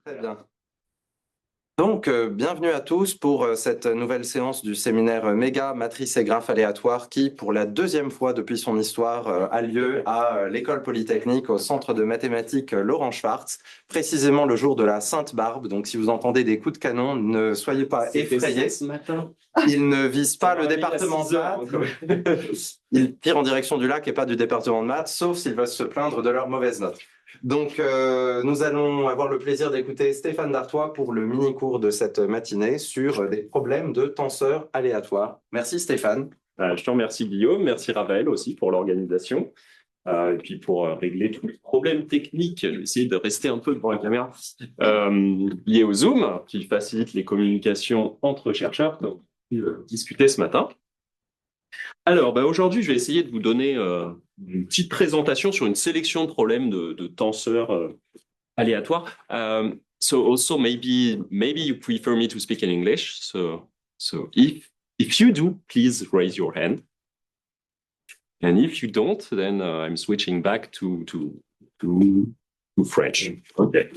Très bien. Donc, bienvenue à tous pour cette nouvelle séance du séminaire Méga, Matrices et Graphes aléatoires qui, pour la deuxième fois depuis son histoire, a lieu à l'École Polytechnique au Centre de mathématiques Laurent Schwartz, précisément le jour de la Sainte-Barbe. Donc, si vous entendez des coups de canon, ne soyez pas effrayés. Ce matin. Il ne vise pas le réveille à département 6 de heures, maths. Il tire en direction du lac et pas du département de maths, sauf s'ils veulent se plaindre de leurs mauvaises notes. Donc, nous allons avoir le plaisir d'écouter Stéphane Dartois pour le mini-cours de cette matinée sur des problèmes de tenseurs aléatoires. Merci Stéphane. Je te remercie Guillaume, merci Ravel aussi pour l'organisation et puis pour régler tous les problèmes techniques. Je vais essayer de rester un peu devant la caméra liés au Zoom qui facilite les communications entre chercheurs. Donc, discuter ce matin. Alors, aujourd'hui, je vais essayer de vous donner une petite présentation sur une sélection de problèmes de tenseurs aléatoires. So also maybe you prefer me to speak in English. So if you do, please raise your hand. And if you don't, then I'm switching back to French. Okay.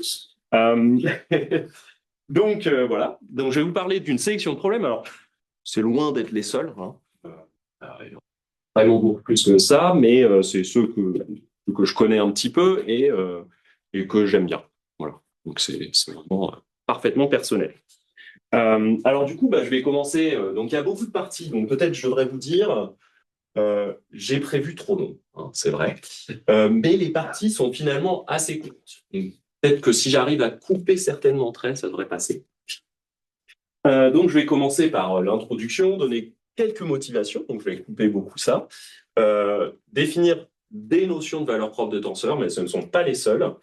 Donc voilà. Donc je vais vous parler d'une sélection de problèmes. Alors c'est loin d'être les seuls. Hein. Vraiment beaucoup plus que ça, mais c'est ceux que je connais un petit peu et que j'aime bien. Voilà. Donc c'est vraiment parfaitement personnel. Alors du coup, je vais commencer. Donc il y a beaucoup de parties. Donc peut-être je devrais vous dire, j'ai prévu trop long, hein, c'est vrai. Mais les parties sont finalement assez courtes. Peut-être que si j'arrive à couper certaines d'entre elles, ça devrait passer. Donc je vais commencer par l'introduction, donner quelques motivations. Donc je vais couper beaucoup ça. Définir des notions de valeur propre de tenseurs, mais ce ne sont pas les seules.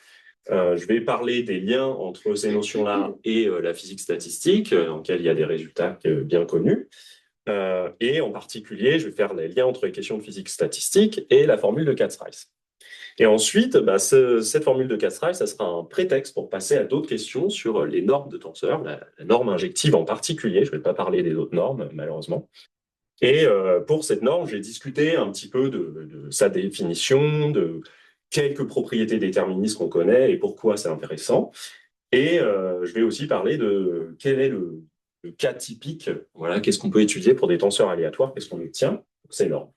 Je vais parler des liens entre ces notions-là et la physique statistique, dans laquelle il y a des résultats bien connus. Et en particulier, je vais faire les liens entre les questions de physique statistique et la formule de Kac-Rice. Et ensuite, cette formule de Kac-Rice, ça sera un prétexte pour passer à d'autres questions sur les normes de tenseurs, la norme injective en particulier. Je ne vais pas parler des autres normes, malheureusement. Et pour cette norme, j'ai discuté un petit peu de sa définition, de quelques propriétés déterministes qu'on connaît et pourquoi c'est intéressant. Et je vais aussi parler de quel est le cas typique, voilà, qu'est-ce qu'on peut étudier pour des tenseurs aléatoires, qu'est-ce qu'on obtient pour ces normes.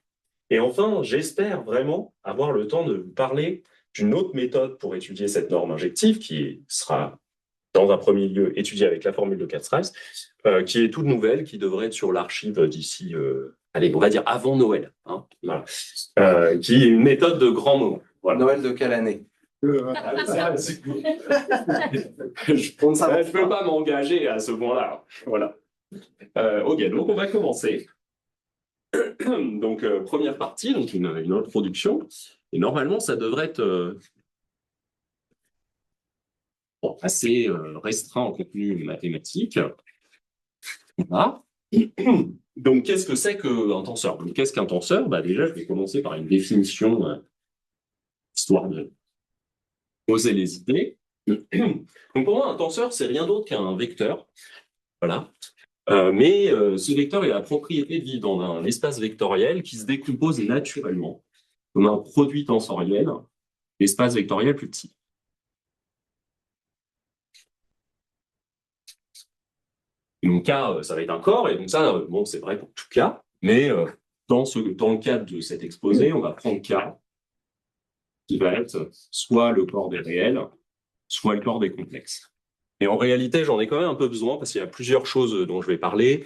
Et enfin, j'espère vraiment avoir le temps de vous parler d'une autre méthode pour étudier cette norme injective qui sera, dans un premier lieu, étudiée avec la formule de Kac-Rice, qui est toute nouvelle, qui devrait être sur l'archive d'ici, allez, on va dire avant Noël, hein, voilà. Qui est une méthode de grand moment. Voilà. Noël de quelle année? Je ne peux pas m'engager à ce point-là. Voilà. Ok, donc on va commencer. Donc, première partie, donc une introduction. Et normalement, ça devrait être assez restreint en contenu mathématique. Voilà. Donc, qu'est-ce que c'est qu'un tenseur? Donc, qu'est-ce qu'un tenseur? Déjà, je vais commencer par une définition, histoire de poser les idées. Donc, pour moi, un tenseur, c'est rien d'autre qu'un vecteur. Voilà. Mais ce vecteur il a la propriété de vivre dans un espace vectoriel qui se décompose naturellement comme un produit tensoriel, l'espace vectoriel plus petit. Et mon cas, ça va être un corps, et donc ça, bon, c'est vrai pour tout cas, mais dans le cadre de cet exposé, on va prendre K, qui va être soit le corps des réels, soit le corps des complexes. Et en réalité, j'en ai quand même un peu besoin, parce qu'il y a plusieurs choses dont je vais parler.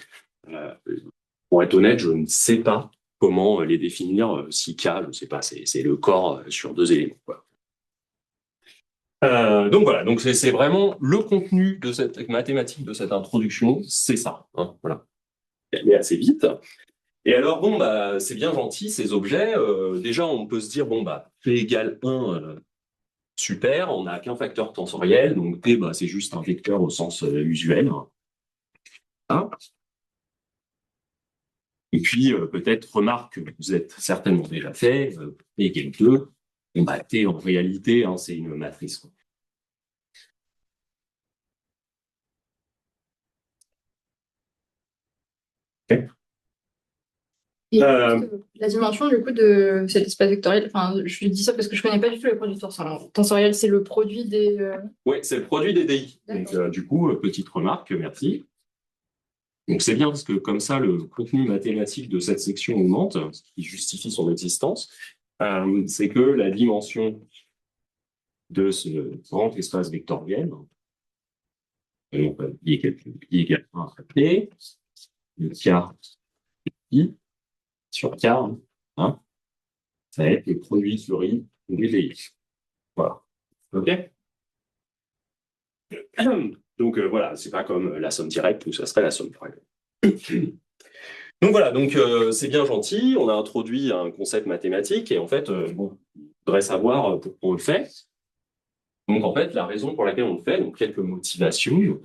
Pour être honnête, je ne sais pas comment les définir. Si K, je ne sais pas, c'est le corps sur deux éléments, quoi. Donc voilà, donc c'est vraiment le contenu de cette mathématique, de cette introduction, c'est ça. Hein, voilà. Elle est assez vite. Et alors, bon, c'est bien gentil, ces objets. Déjà, on peut se dire, bon, P égale 1, super, on n'a qu'un facteur tensoriel, donc P, c'est juste un vecteur au sens usuel. Hein. Et puis, peut-être, remarque que vous êtes certainement déjà fait, P égale 2. Bon, T, en réalité, hein, c'est une matrice, quoi. Okay. Et Euh, la dimension du coup de cet espace vectoriel, enfin, je dis ça parce que je connais pas du tout les produits tensoriels. Tensoriel, c'est le produit des. oui, c'est le produit des DI. Donc, D'accord. du coup, petite remarque, merci. Donc, c'est bien parce que comme ça, le contenu mathématique de cette section augmente, ce qui justifie son existence. C'est que la dimension de ce grand espace vectoriel, I égale 1 à P, le quart I sur K, hein, ça va être le produit sur I des DI. Voilà. OK? Donc voilà, c'est pas comme la somme directe où ça serait la somme directe. Donc voilà, donc c'est bien gentil, on a introduit un concept mathématique et en fait, bon, il faudrait savoir pourquoi on le fait. Donc en fait, la raison pour laquelle on le fait, donc quelques motivations.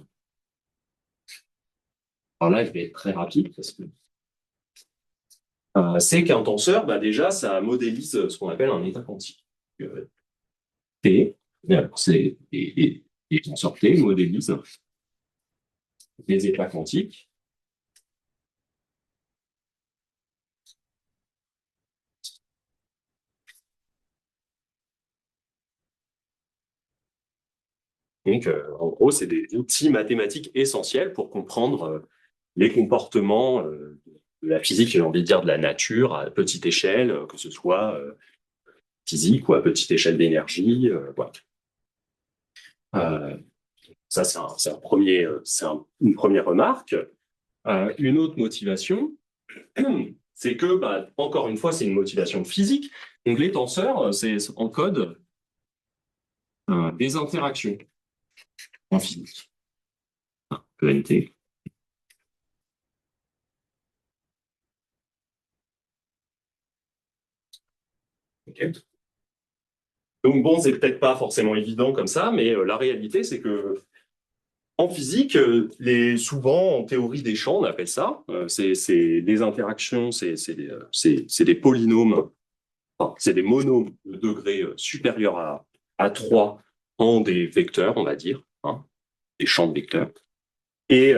Alors là, je vais être très rapide parce que c'est qu'un tenseur, bah, déjà, ça modélise ce qu'on appelle un état quantique. T, les tenseurs T modélisent les états quantiques. Donc, en gros, c'est des outils mathématiques essentiels pour comprendre les comportements de la physique, j'ai envie de dire de la nature, à petite échelle, que ce soit physique ou à petite échelle d'énergie. Voilà. Ça, c'est un premier, une première remarque. Une autre motivation, c'est que, bah, encore une fois, c'est une motivation physique. Donc, les tenseurs, c'est en code des interactions en physique. ENT. Okay. Donc bon, c'est peut-être pas forcément évident comme ça, mais la réalité, c'est que en physique, souvent en théorie des champs, on appelle ça, c'est des interactions, c'est des polynômes, enfin, c'est des monômes de degré supérieur à 3 en des vecteurs, on va dire, hein, des champs de vecteurs. Et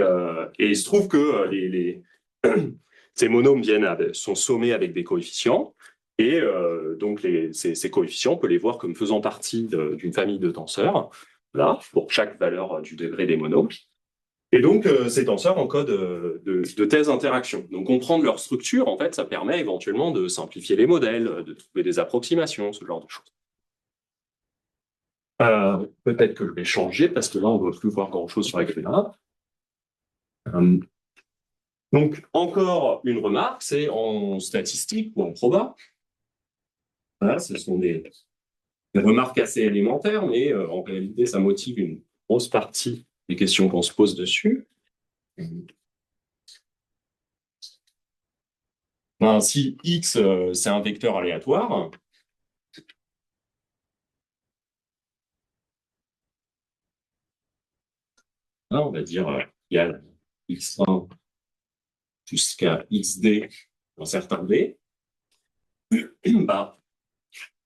il se trouve que ces monômes sont sommés avec des coefficients. Et donc, ces coefficients, on peut les voir comme faisant partie d'une famille de tenseurs, là, pour chaque valeur du degré des monômes. Et donc, ces tenseurs encodent de telles interactions. Donc, comprendre leur structure, en fait, ça permet éventuellement de simplifier les modèles, de trouver des approximations, ce genre de choses. Peut-être que je vais changer, parce que là, on ne va plus voir grand-chose sur la gréna. Donc, encore une remarque, c'est en statistique ou en proba. Voilà, ce sont des remarques assez élémentaires, mais en réalité, ça motive une grosse partie des questions qu'on se pose dessus. Ben, si X, c'est un vecteur aléatoire, là, on va dire égal X1 jusqu'à XD un certain D, bah,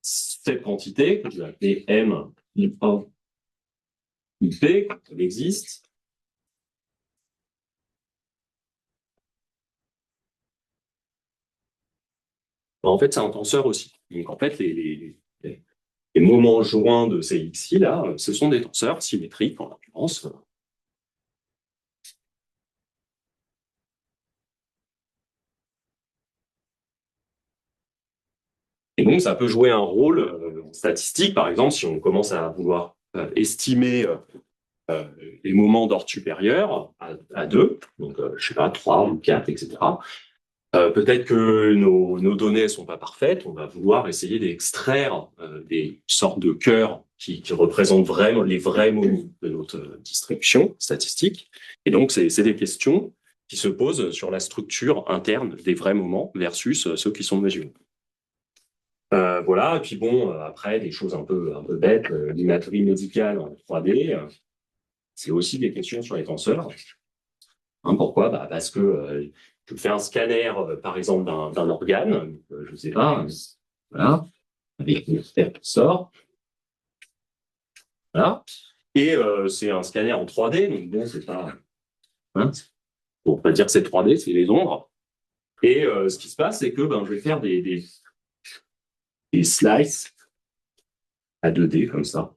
cette quantité, que je vais appeler M, I1, IP, quand elle existe, bah, en fait, c'est un tenseur aussi. Donc, en fait, les moments joints de ces xi, là, ce sont des tenseurs symétriques, en l'occurrence. Et donc, ça peut jouer un rôle en statistique, par exemple, si on commence à vouloir estimer euh, les moments d'ordre supérieur à 2, donc je sais pas, 3 ou 4, etc. Peut-être que nos données ne sont pas parfaites, on va vouloir essayer d'extraire des sortes de cœurs qui représentent vraiment les vrais moments de notre distribution statistique. Et donc, c'est des questions qui se posent sur la structure interne des vrais moments versus ceux qui sont mesurés. Voilà, et puis bon, après, des choses un peu bêtes, l'imagerie médicale en 3D, c'est aussi des questions sur les tenseurs. Hein, pourquoi? Bah, parce que je fais un scanner, par exemple, d'un organe, je ne sais pas, voilà, avec une paire qui sort, voilà, et c'est un scanner en 3D, donc bon, c'est pas, hein, pour pas dire que c'est 3D, c'est les ombres. Et ce qui se passe, c'est que je vais faire des slices à 2D comme ça.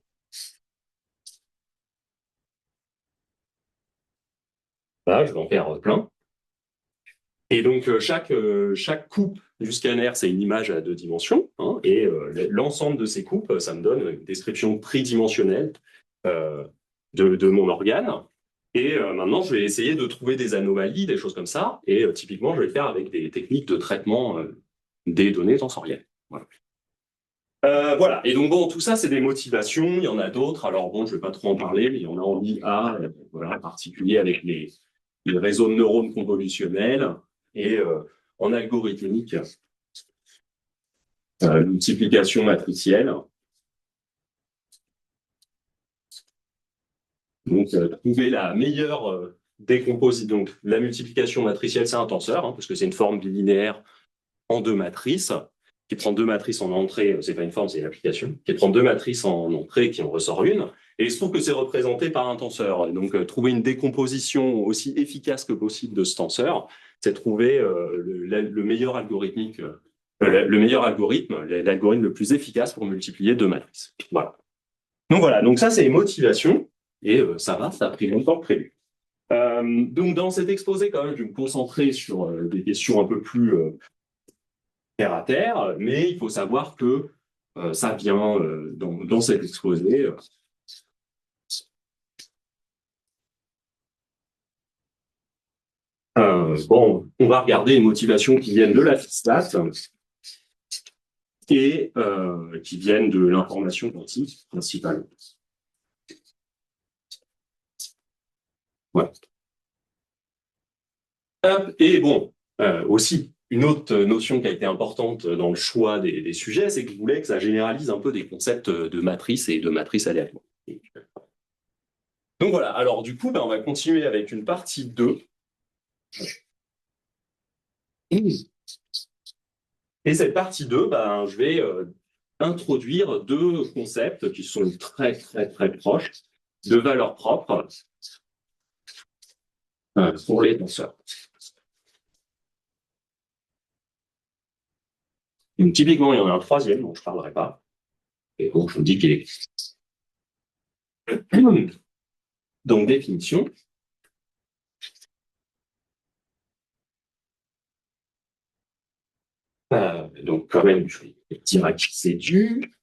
Là, je vais en faire plein. Et donc, chaque coupe du scanner, c'est une image à 2 dimensions. Hein, et l'ensemble de ces coupes, ça me donne une description tridimensionnelle de mon organe. Et maintenant, je vais essayer de trouver des anomalies, des choses comme ça. Et typiquement, je vais le faire avec des techniques de traitement des données sensorielles. Voilà. Voilà. Et donc, bon, tout ça, c'est des motivations. Il y en a d'autres. Alors, bon, je ne vais pas trop en parler, mais il y en a en IA, voilà, en particulier avec les réseaux de neurones convolutionnels et en algorithmique, multiplication matricielle. Donc, trouver la meilleure décomposition. Donc, la multiplication matricielle, c'est un tenseur, hein, parce que c'est une forme bilinéaire en 2 matrices, qui prend 2 matrices en entrée, c'est pas une forme, c'est une application, qui prend 2 matrices en entrée, qui en ressort une, et il se trouve que c'est représenté par un tenseur. Donc, trouver une décomposition aussi efficace que possible de ce tenseur, c'est trouver le meilleur algorithmique, le meilleur algorithme, l'algorithme le plus efficace pour multiplier 2 matrices. Voilà. Donc voilà, donc ça c'est les motivations, et ça va, ça a pris longtemps que prévu. Donc dans cet exposé, quand même, je vais me concentrer sur des questions un peu plus terre à terre, mais il faut savoir que ça vient dans cet exposé. Bon, on va regarder les motivations qui viennent de la FISTAT et qui viennent de l'information quantique principalement. Voilà. Et bon, aussi, une autre notion qui a été importante dans le choix des sujets, c'est que je voulais que ça généralise un peu des concepts de matrice et de matrice aléatoire. Donc voilà, alors du coup, on va continuer avec une partie 2. Et cette partie 2, je vais introduire 2 concepts qui sont très, très, très proches de valeurs propres pour les tenseurs. Donc, typiquement, il y en a un troisième dont je ne parlerai pas. Et bon, je vous dis qu'il est. Donc, définition. Donc, quand même, je vais dire à qui c'est dû.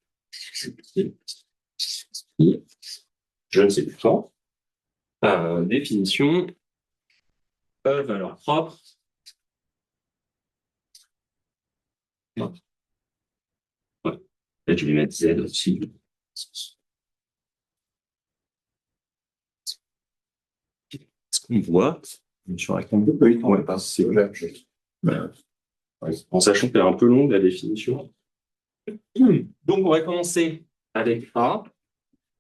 Je ne sais plus quand. Définition. Valeur propre. Ouais. Là, je vais mettre Z aussi. Est-ce qu'on voit sur la caméra? Oui, on va passer au lab. En sachant qu'elle est un peu longue, la définition. Donc, on va commencer avec A.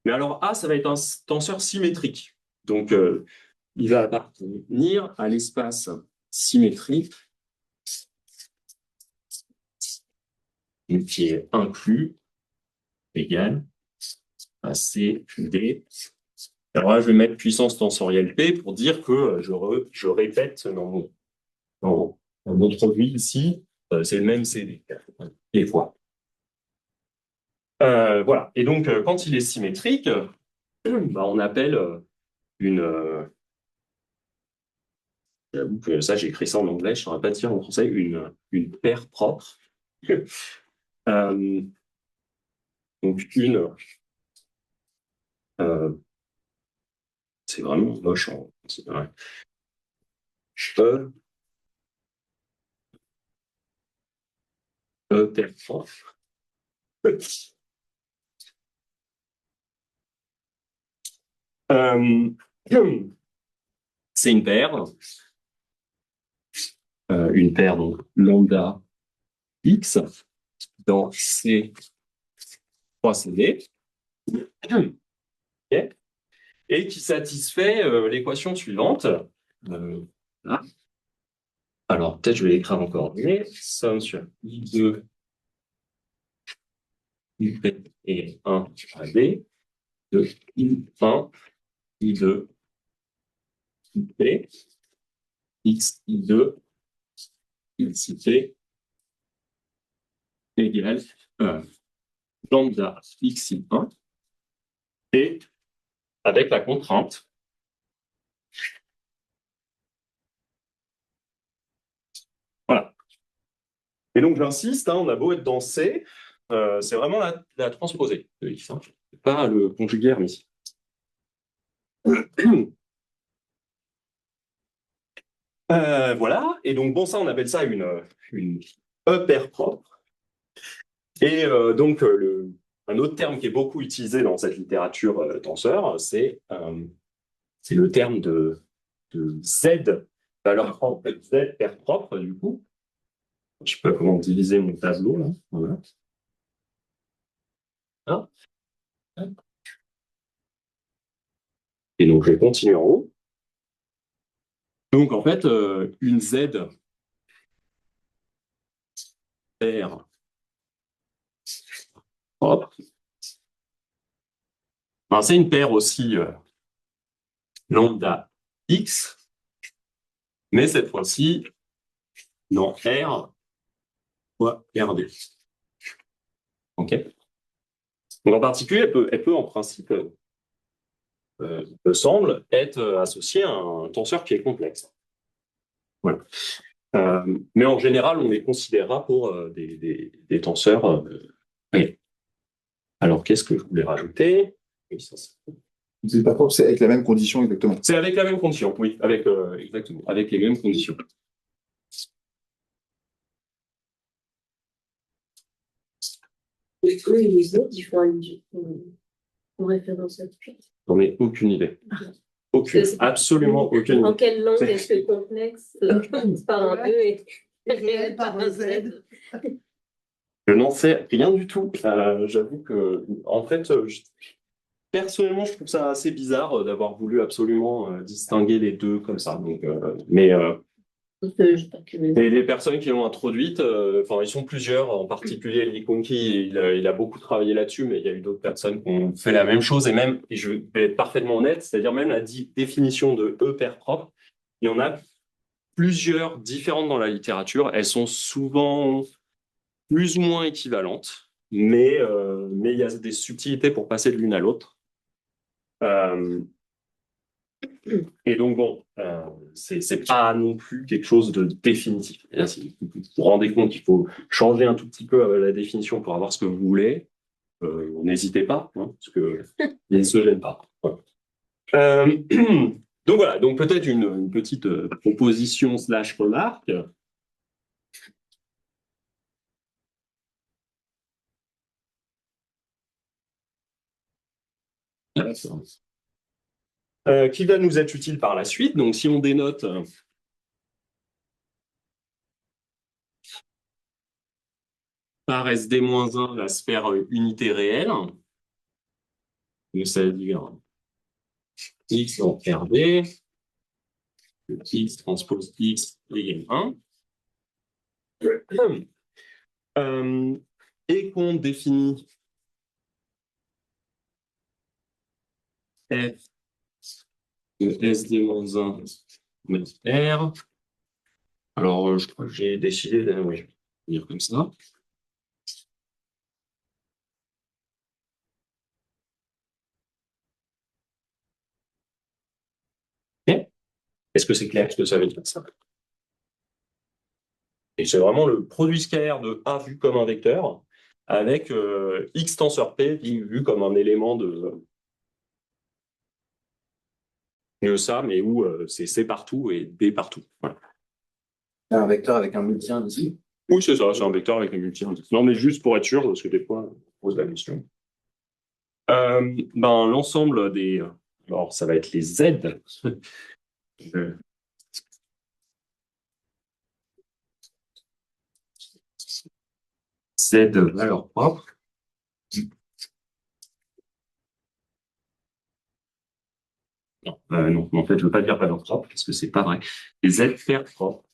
Mais alors, A, ça va être un tenseur symétrique. Donc, il va appartenir à l'espace symétrique qui est inclus, égal, à C, D. Alors là, je vais mettre puissance tensorielle P pour dire que je répète dans notre vie ici, c'est le même CD, les fois. Voilà. Et donc, quand il est symétrique, on appelle une... J'avoue que ça, j'ai écrit ça en anglais, je ne saurais pas dire en français, une paire propre. Donc, c'est vraiment moche. C'est vrai. Paire propre. C'est une paire donc lambda x dans C 3CD, okay, et qui satisfait l'équation suivante. Là. Alors, peut-être je vais l'écrire encore, mais somme sur I2 UP et 1 à B de I1 I2 UP X I2 xit égale lambda xi1 et avec la contrainte voilà. Et donc j'insiste, on a beau être dans C, c'est vraiment la transposée de x, pas le conjugué hermite. Voilà, et donc bon, ça on appelle ça une E paire propre. Et donc un autre terme qui est beaucoup utilisé dans cette littérature tenseur, c'est le terme de Z valeur propre, Z paire propre du coup. Je ne sais pas comment utiliser mon tableau là. Voilà. Hein. Et donc je vais continuer en haut. Donc en fait, une Z paire propre, ben, c'est une paire aussi lambda X, mais cette fois-ci dans R fois RD. Ok. Donc en particulier, elle peut en principe, me semble, être associée à un tenseur qui est complexe. Voilà. Mais en général, on les considérera pour des tenseurs réels. Alors, qu'est-ce que je voulais rajouter? Oui, C'est pas propre, c'est avec la même condition exactement. c'est avec la même condition, oui, exactement, avec les mêmes conditions. Est-ce que les autres, ils font une référence à tout? J'en ai aucune idée. Aucune, absolument aucune En idée. quelle langue est-ce que complexe par un E et réel par un Z? Je n'en sais rien du tout. J'avoue que, en fait, personnellement, je trouve ça assez bizarre d'avoir voulu absolument distinguer les deux comme ça. Donc, mais les personnes qui l'ont introduite, enfin, ils sont plusieurs, en particulier Lee Kuan-Ki, il a beaucoup travaillé là-dessus, mais il y a eu d'autres personnes qui ont fait la même chose, et même, et je vais être parfaitement honnête, c'est-à-dire même la définition de E paire propre, il y en a plusieurs différentes dans la littérature, elles sont souvent plus ou moins équivalentes, mais il y a des subtilités pour passer de l'une à l'autre. Et donc, bon, c'est pas non plus quelque chose de définitif. Si vous vous rendez compte qu'il faut changer un tout petit peu la définition pour avoir ce que vous voulez, n'hésitez pas, parce que il ne se gêne pas. Voilà. Donc voilà, donc peut-être une petite proposition / remarque. Qui va nous être utile par la suite. Donc, si on dénote par SD-1 la sphère unité réelle, c'est-à-dire X en RD, X transpose X égale 1, et qu'on définit F de SD-1 R. Alors, je crois que j'ai décidé de dire comme ça. Okay. Est-ce que c'est clair ce que ça veut dire ça? Et c'est vraiment le produit scalaire de A vu comme un vecteur avec X tenseur P vu comme un élément de ça, mais où c'est C partout et D partout. Voilà. Un vecteur avec un multi-indice ici. Oui, c'est ça, c'est un vecteur avec un multi-indice. Non, mais juste pour être sûr, parce que des fois, on pose la question. L'ensemble des... Alors, ça va être les Z. Z valeur propre. Non, en fait, je ne veux pas dire valeur propre, parce que c'est pas vrai. Les Z paires propres.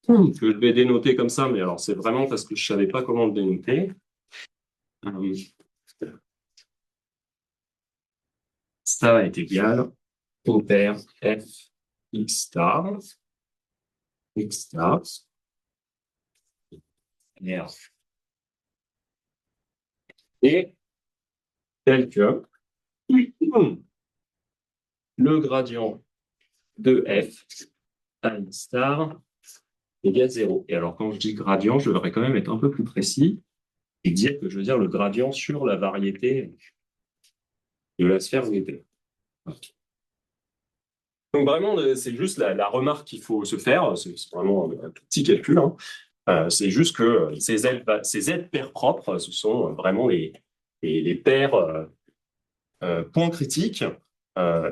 Que je vais dénoter comme ça, mais alors c'est vraiment parce que je savais pas comment le dénoter. Ça va être égal pair f x star, x star, r. Et tel que le gradient de f à x star égale 0. Et alors, quand je dis gradient, je devrais quand même être un peu plus précis et dire que je veux dire le gradient sur la variété de la sphère VT. Donc vraiment, c'est juste la remarque qu'il faut se faire, c'est vraiment un tout petit calcul, hein. C'est juste que ces z paires propres, ce sont vraiment les paires points critiques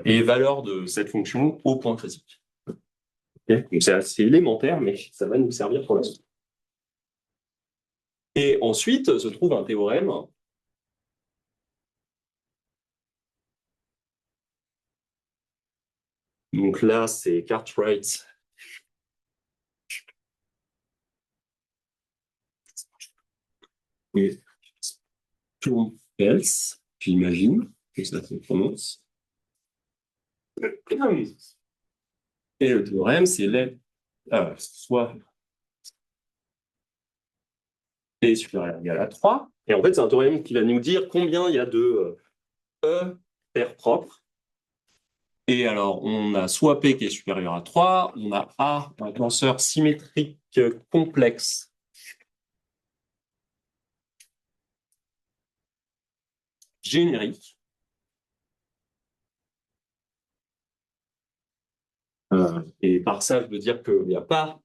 et valeurs de cette fonction au point critique. Okay, donc c'est assez élémentaire, mais ça va nous servir pour la suite. Et ensuite se trouve un théorème donc là, c'est Cartwright et Sturm-Pels, j'imagine que ça se prononce. Et le théorème, c'est soit P supérieur ou égal à 3. Et en fait, c'est un théorème qui va nous dire combien il y a de E paires propres. Et alors, on a soit P qui est supérieur à 3, on a A, un tenseur symétrique complexe générique. Et par ça, je veux dire qu'il n'y a pas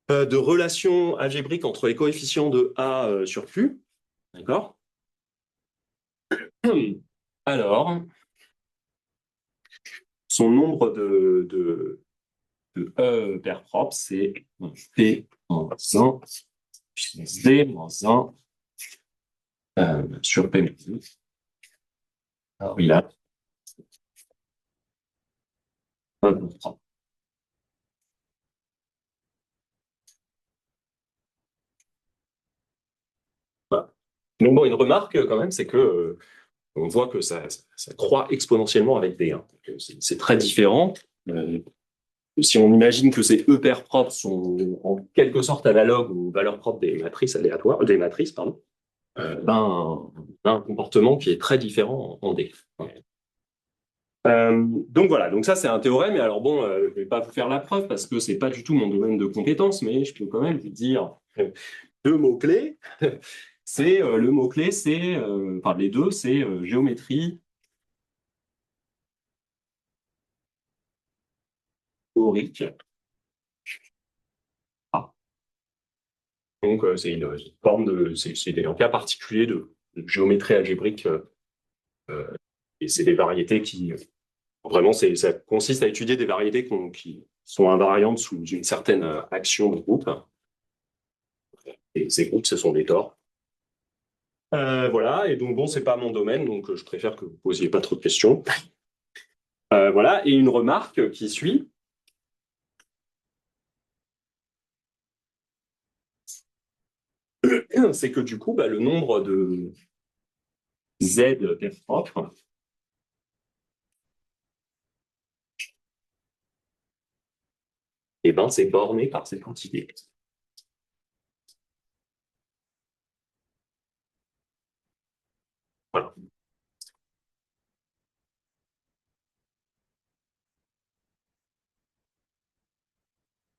de relation algébrique entre les coefficients de A sur Q. D'accord? Alors, son nombre de E paires propres, c'est P moins 1 puissance D moins 1 sur P moins 2. Alors, il a 1 pour 3. Voilà. Donc bon, une remarque quand même, c'est que on voit que ça croît exponentiellement avec D. Hein. C'est très différent. Si on imagine que ces E paires propres sont en quelque sorte analogues aux valeurs propres des matrices aléatoires, des matrices, pardon, ben, on a un comportement qui est très différent en D. Donc voilà, donc ça c'est un théorème, et alors bon, je ne vais pas vous faire la preuve parce que c'est pas du tout mon domaine de compétence, mais je peux quand même vous dire deux mots-clés. C'est le mot-clé, c'est, enfin les deux, c'est géométrie théorique. Ah. Donc c'est une forme de, c'est un cas particulier de géométrie algébrique, et c'est des variétés qui vraiment, ça consiste à étudier des variétés qui sont invariantes sous une certaine action de groupe. Et ces groupes, ce sont des tors. Voilà, et donc bon, c'est pas mon domaine, donc je préfère que vous posiez pas trop de questions. Voilà, et une remarque qui suit. C'est que du coup, le nombre de Z paires propres c'est borné par cette quantité. Voilà.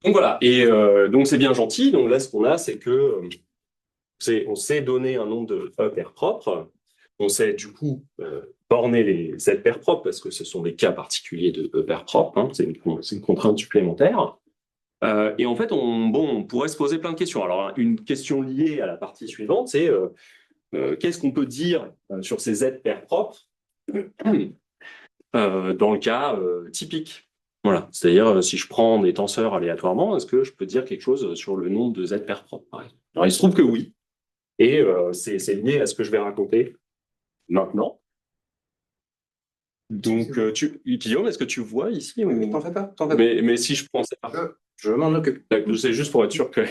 Donc voilà, et donc c'est bien gentil. Donc là, ce qu'on a, c'est que on sait donner un nombre de E paires propres. On sait du coup borner les Z paires propres parce que ce sont des cas particuliers de E paires propres. Hein, c'est une contrainte supplémentaire. Et en fait, on pourrait se poser plein de questions. Alors, une question liée à la partie suivante, c'est qu'est-ce qu'on peut dire sur ces Z paires propres dans le cas typique. Voilà. C'est-à-dire, si je prends des tenseurs aléatoirement, est-ce que je peux dire quelque chose sur le nombre de Z paires propres, par exemple? Alors, il se trouve que oui. Et c'est lié à ce que je vais raconter maintenant. Donc, Guillaume, est-ce que tu vois ici T'en fais pas, t'en fais pas. Mais si je prends ça, Je m'en occupe. c'est juste pour être sûr que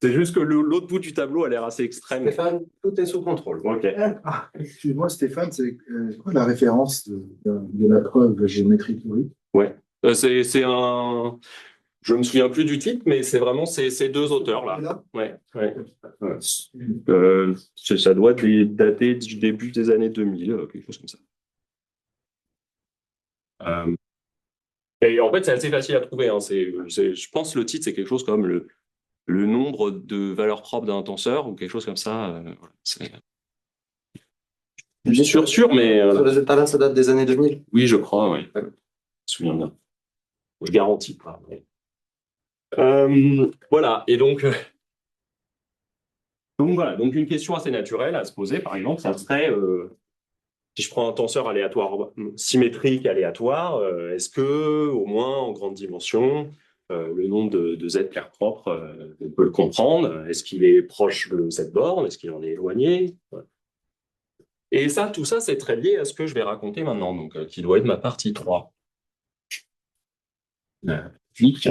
C'est juste que l'autre bout du tableau a l'air assez extrême. Stéphane, tout est sous contrôle. Ok. Excuse-moi Stéphane, c'est quoi la référence de la preuve géométrique théorique? Ouais. C'est un. Je me souviens plus du titre, mais c'est vraiment ces deux auteurs-là. Là Ouais, ouais. Ouais. Ça doit dater du début des années 2000, quelque chose comme ça. Et en fait, c'est assez facile à trouver. Hein. Je pense le titre, c'est quelque chose comme le nombre de valeurs propres d'un tenseur ou quelque chose comme ça. Voilà. C'est sûr, mais Ce résultat-là, ça date des années 2000. oui, je crois, oui. Je me souviens bien. Je garantis pas. Mais... voilà. Et donc voilà. Donc une question assez naturelle à se poser, par exemple, ça serait si je prends un tenseur aléatoire symétrique aléatoire, est-ce que au moins en grande dimension, le nombre de z paires propres, on peut le comprendre? Est-ce qu'il est proche de cette borne? Est-ce qu'il en est éloigné? Voilà. Et ça, tout ça, c'est très lié à ce que je vais raconter maintenant, donc qui doit être ma partie 3. Clic.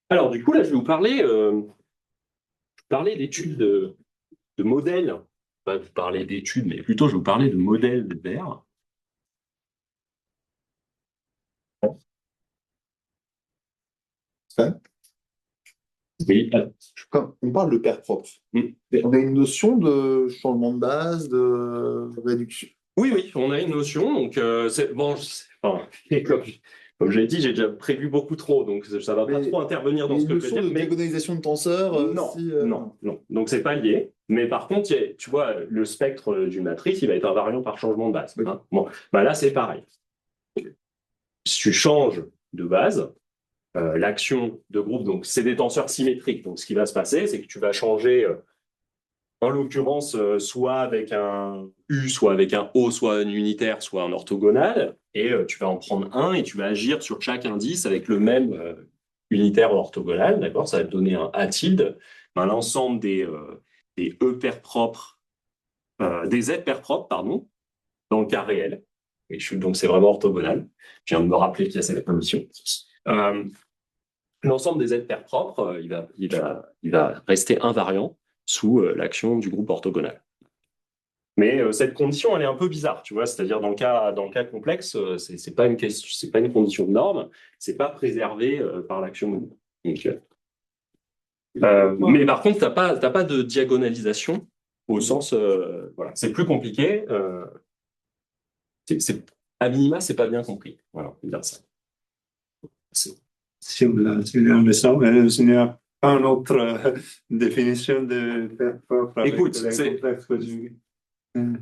Alors, du coup, là, je vais vous parler d'études de modèles. Pas vous parler d'études, mais plutôt je vais vous parler de modèles de verre. Stéphane, Oui. quand on parle de paire propre, Mm. on a une notion de changement de base, de réduction. Oui, on a une notion. Donc, c'est bon. Enfin, comme j'ai dit, j'ai déjà prévu beaucoup trop, donc ça va pas Mais- trop intervenir dans Mais ce une que je vais notion dire. de Mais diagonalisation de tenseur, non, si, non. Donc, c'est pas lié. Mais par contre, tu vois, le spectre d'une matrice, il va être invariant par changement de base. Oui. Hein. Bon, bah là, c'est pareil. Si tu changes de base, l'action de groupe, donc c'est des tenseurs symétriques. Donc, ce qui va se passer, c'est que tu vas changer. En l'occurrence, soit avec un U, soit avec un O, soit un unitaire, soit un orthogonal, et tu vas en prendre un et tu vas agir sur chaque indice avec le même unitaire orthogonal, d'accord? Ça va te donner un A tilde, l'ensemble des E paires propres, des Z paires propres, pardon, dans le cas réel. Donc c'est vraiment orthogonal. Je viens de me rappeler qu'il y a cette condition. L'ensemble des Z paires propres, il va rester invariant sous l'action du groupe orthogonal. Mais cette condition, elle est un peu bizarre, tu vois. C'est-à-dire dans le cas complexe, c'est pas une question, c'est pas une condition de norme, c'est pas préservé par l'action de groupe. Donc, mais par contre, t'as pas de diagonalisation au sens, voilà, c'est plus compliqué. À minima, c'est pas bien compris. Voilà, on peut dire ça. Si on il n'y a pas une autre définition de paire propre avec Écoute, les complexes conjugués. Je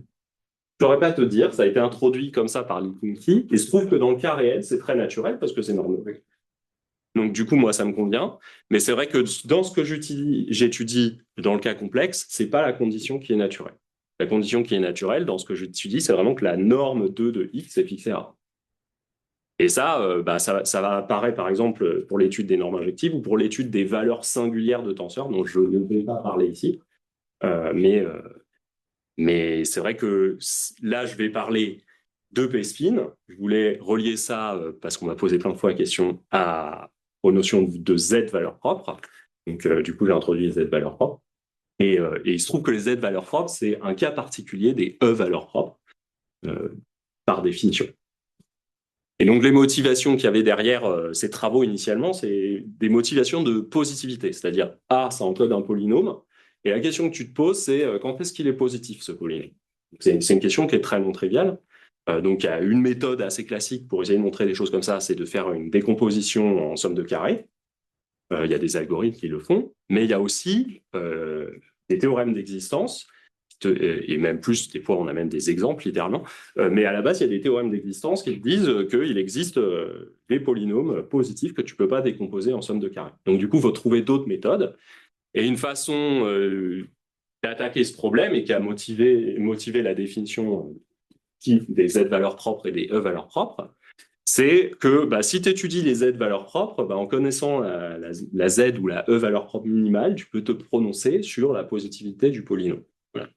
saurais pas te dire, ça a été introduit comme ça par Lipunki, et se trouve que dans le cas réel, c'est très naturel parce que c'est normal. Donc du coup, moi, ça me convient. Mais c'est vrai que dans ce que j'étudie dans le cas complexe, c'est pas la condition qui est naturelle. La condition qui est naturelle dans ce que j'étudie, c'est vraiment que la norme 2 de x est fixée à 1. Et ça, ça va apparaître par exemple pour l'étude des normes injectives ou pour l'étude des valeurs singulières de tenseurs, dont je ne vais pas parler ici. Mais c'est vrai que là, je vais parler de P-spin. Je voulais relier ça, parce qu'on m'a posé plein de fois la question, aux notions de Z valeurs propres. Donc, du coup, j'ai introduit les Z valeurs propres. Et il se trouve que les Z valeurs propres, c'est un cas particulier des E valeurs propres, par définition. Et donc, les motivations qu'il y avait derrière ces travaux initialement, c'est des motivations de positivité. C'est-à-dire, A, ça encode un polynôme. Et la question que tu te poses, c'est quand est-ce qu'il est positif, ce polynôme? C'est une question qui est très non triviale. Donc, il y a une méthode assez classique pour essayer de montrer des choses comme ça, c'est de faire une décomposition en somme de carrés. Il y a des algorithmes qui le font, mais il y a aussi des théorèmes d'existence, et même plus, des fois on a même des exemples, littéralement, mais à la base, il y a des théorèmes d'existence qui disent qu'il existe des polynômes positifs que tu ne peux pas décomposer en somme de carrés. Donc du coup, il faut trouver d'autres méthodes, et une façon d'attaquer ce problème et qui a motivé la définition des Z valeurs propres et des E valeurs propres, c'est que si tu étudies les Z valeurs propres, en connaissant la Z ou la E valeur propre minimale, tu peux te prononcer sur la positivité du polynôme. Voilà.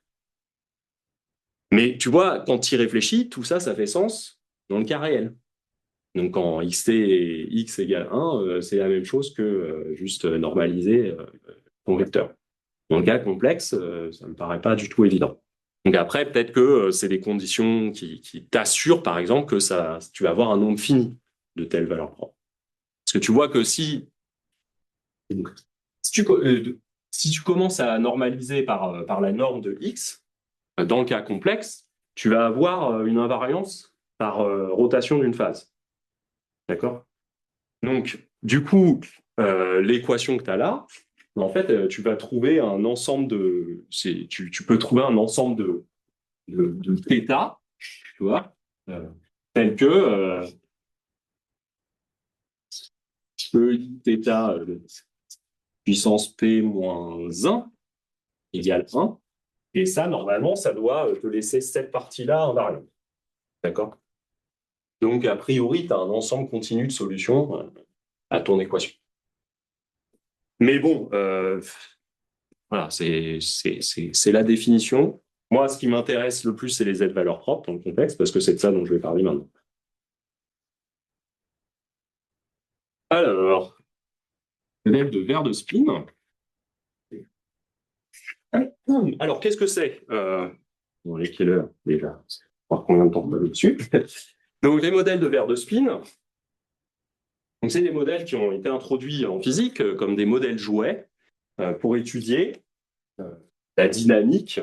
Mais tu vois, quand tu y réfléchis, tout ça, ça fait sens dans le cas réel. Donc quand xt et x égale 1, c'est la même chose que juste normaliser ton vecteur. Dans le cas complexe, ça me paraît pas du tout évident. Donc après, peut-être que c'est des conditions qui t'assurent, par exemple, que tu vas avoir un nombre fini de telle valeur propre. Parce que tu vois que si tu commences à normaliser par la norme de x, dans le cas complexe, tu vas avoir une invariance par rotation d'une phase. D'accord? Donc, du coup, l'équation que tu as là, en fait, tu vas trouver un ensemble tu peux trouver un ensemble de θ, tu vois, tel que θ puissance p moins 1 égale 1. Et ça, normalement, ça doit te laisser cette partie-là invariante. D'accord? Donc, a priori, tu as un ensemble continu de solutions à ton équation. Mais bon, voilà, c'est la définition. Moi, ce qui m'intéresse le plus, c'est les Z valeurs propres dans le contexte, parce que c'est de ça dont je vais parler maintenant. Alors, modèle de verre de spin. Alors, qu'est-ce que c'est Bon, il est quelle heure déjà? On va voir combien de temps on va dessus. Donc, les modèles de verre de spin, c'est des modèles qui ont été introduits en physique comme des modèles jouets pour étudier la dynamique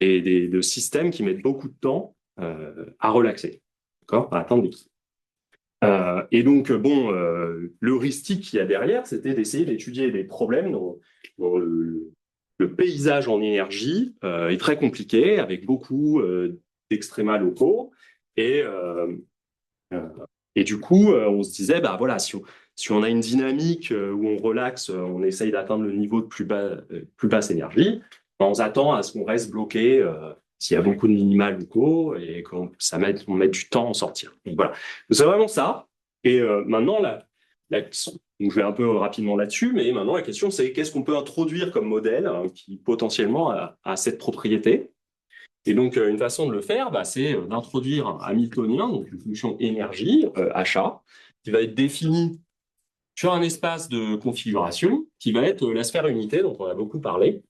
et de systèmes qui mettent beaucoup de temps à relaxer, d'accord, à atteindre l'équilibre. Et donc, l'heuristique qu'il y a derrière, c'était d'essayer d'étudier des problèmes dont le paysage en énergie est très compliqué, avec beaucoup d'extrémas locaux. Et du coup, on se disait, voilà, si on a une dynamique où on relaxe, on essaye d'atteindre le niveau de plus basse énergie, on s'attend à ce qu'on reste bloqué s'il y a beaucoup de minima locaux et qu'on mette du temps à en sortir. Donc voilà, c'est vraiment ça. Et maintenant, donc je vais un peu rapidement là-dessus, mais maintenant la question c'est qu'est-ce qu'on peut introduire comme modèle qui potentiellement a cette propriété. Et donc, une façon de le faire, c'est d'introduire un Hamiltonien, donc une fonction énergie, HA, qui va être définie sur un espace de configuration, qui va être la sphère unité, dont on a beaucoup parlé,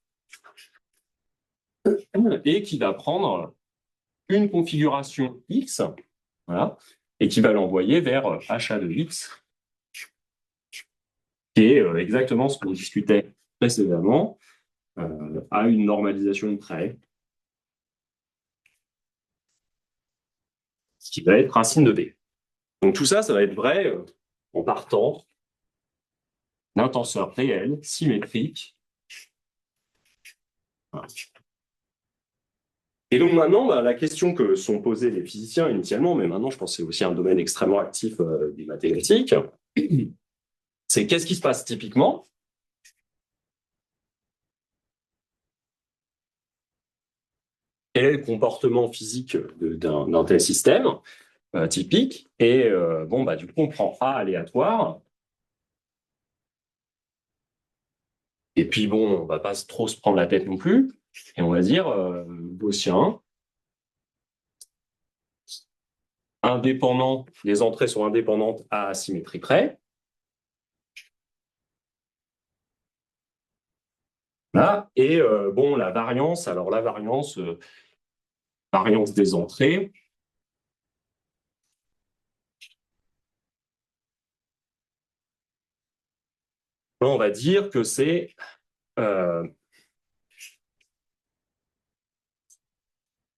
et qui va prendre une configuration X, voilà, et qui va l'envoyer vers HA de X, qui est exactement ce qu'on discutait précédemment, à une normalisation près, ce qui va être racine de B. Donc tout ça, ça va être vrai en partant d'un tenseur réel, symétrique. Voilà. Et donc maintenant, la question que sont posées les physiciens initialement, mais maintenant je pense que c'est aussi un domaine extrêmement actif des mathématiques, c'est qu'est-ce qui se passe typiquement? Quel est le comportement physique d'un tel système typique? Et du coup, on prend A aléatoire. Et puis on va pas trop se prendre la tête non plus. Et on va dire gaussien. Indépendant, les entrées sont indépendantes à symétrie près. Là, et la variance, alors la variance des entrées. On va dire que c'est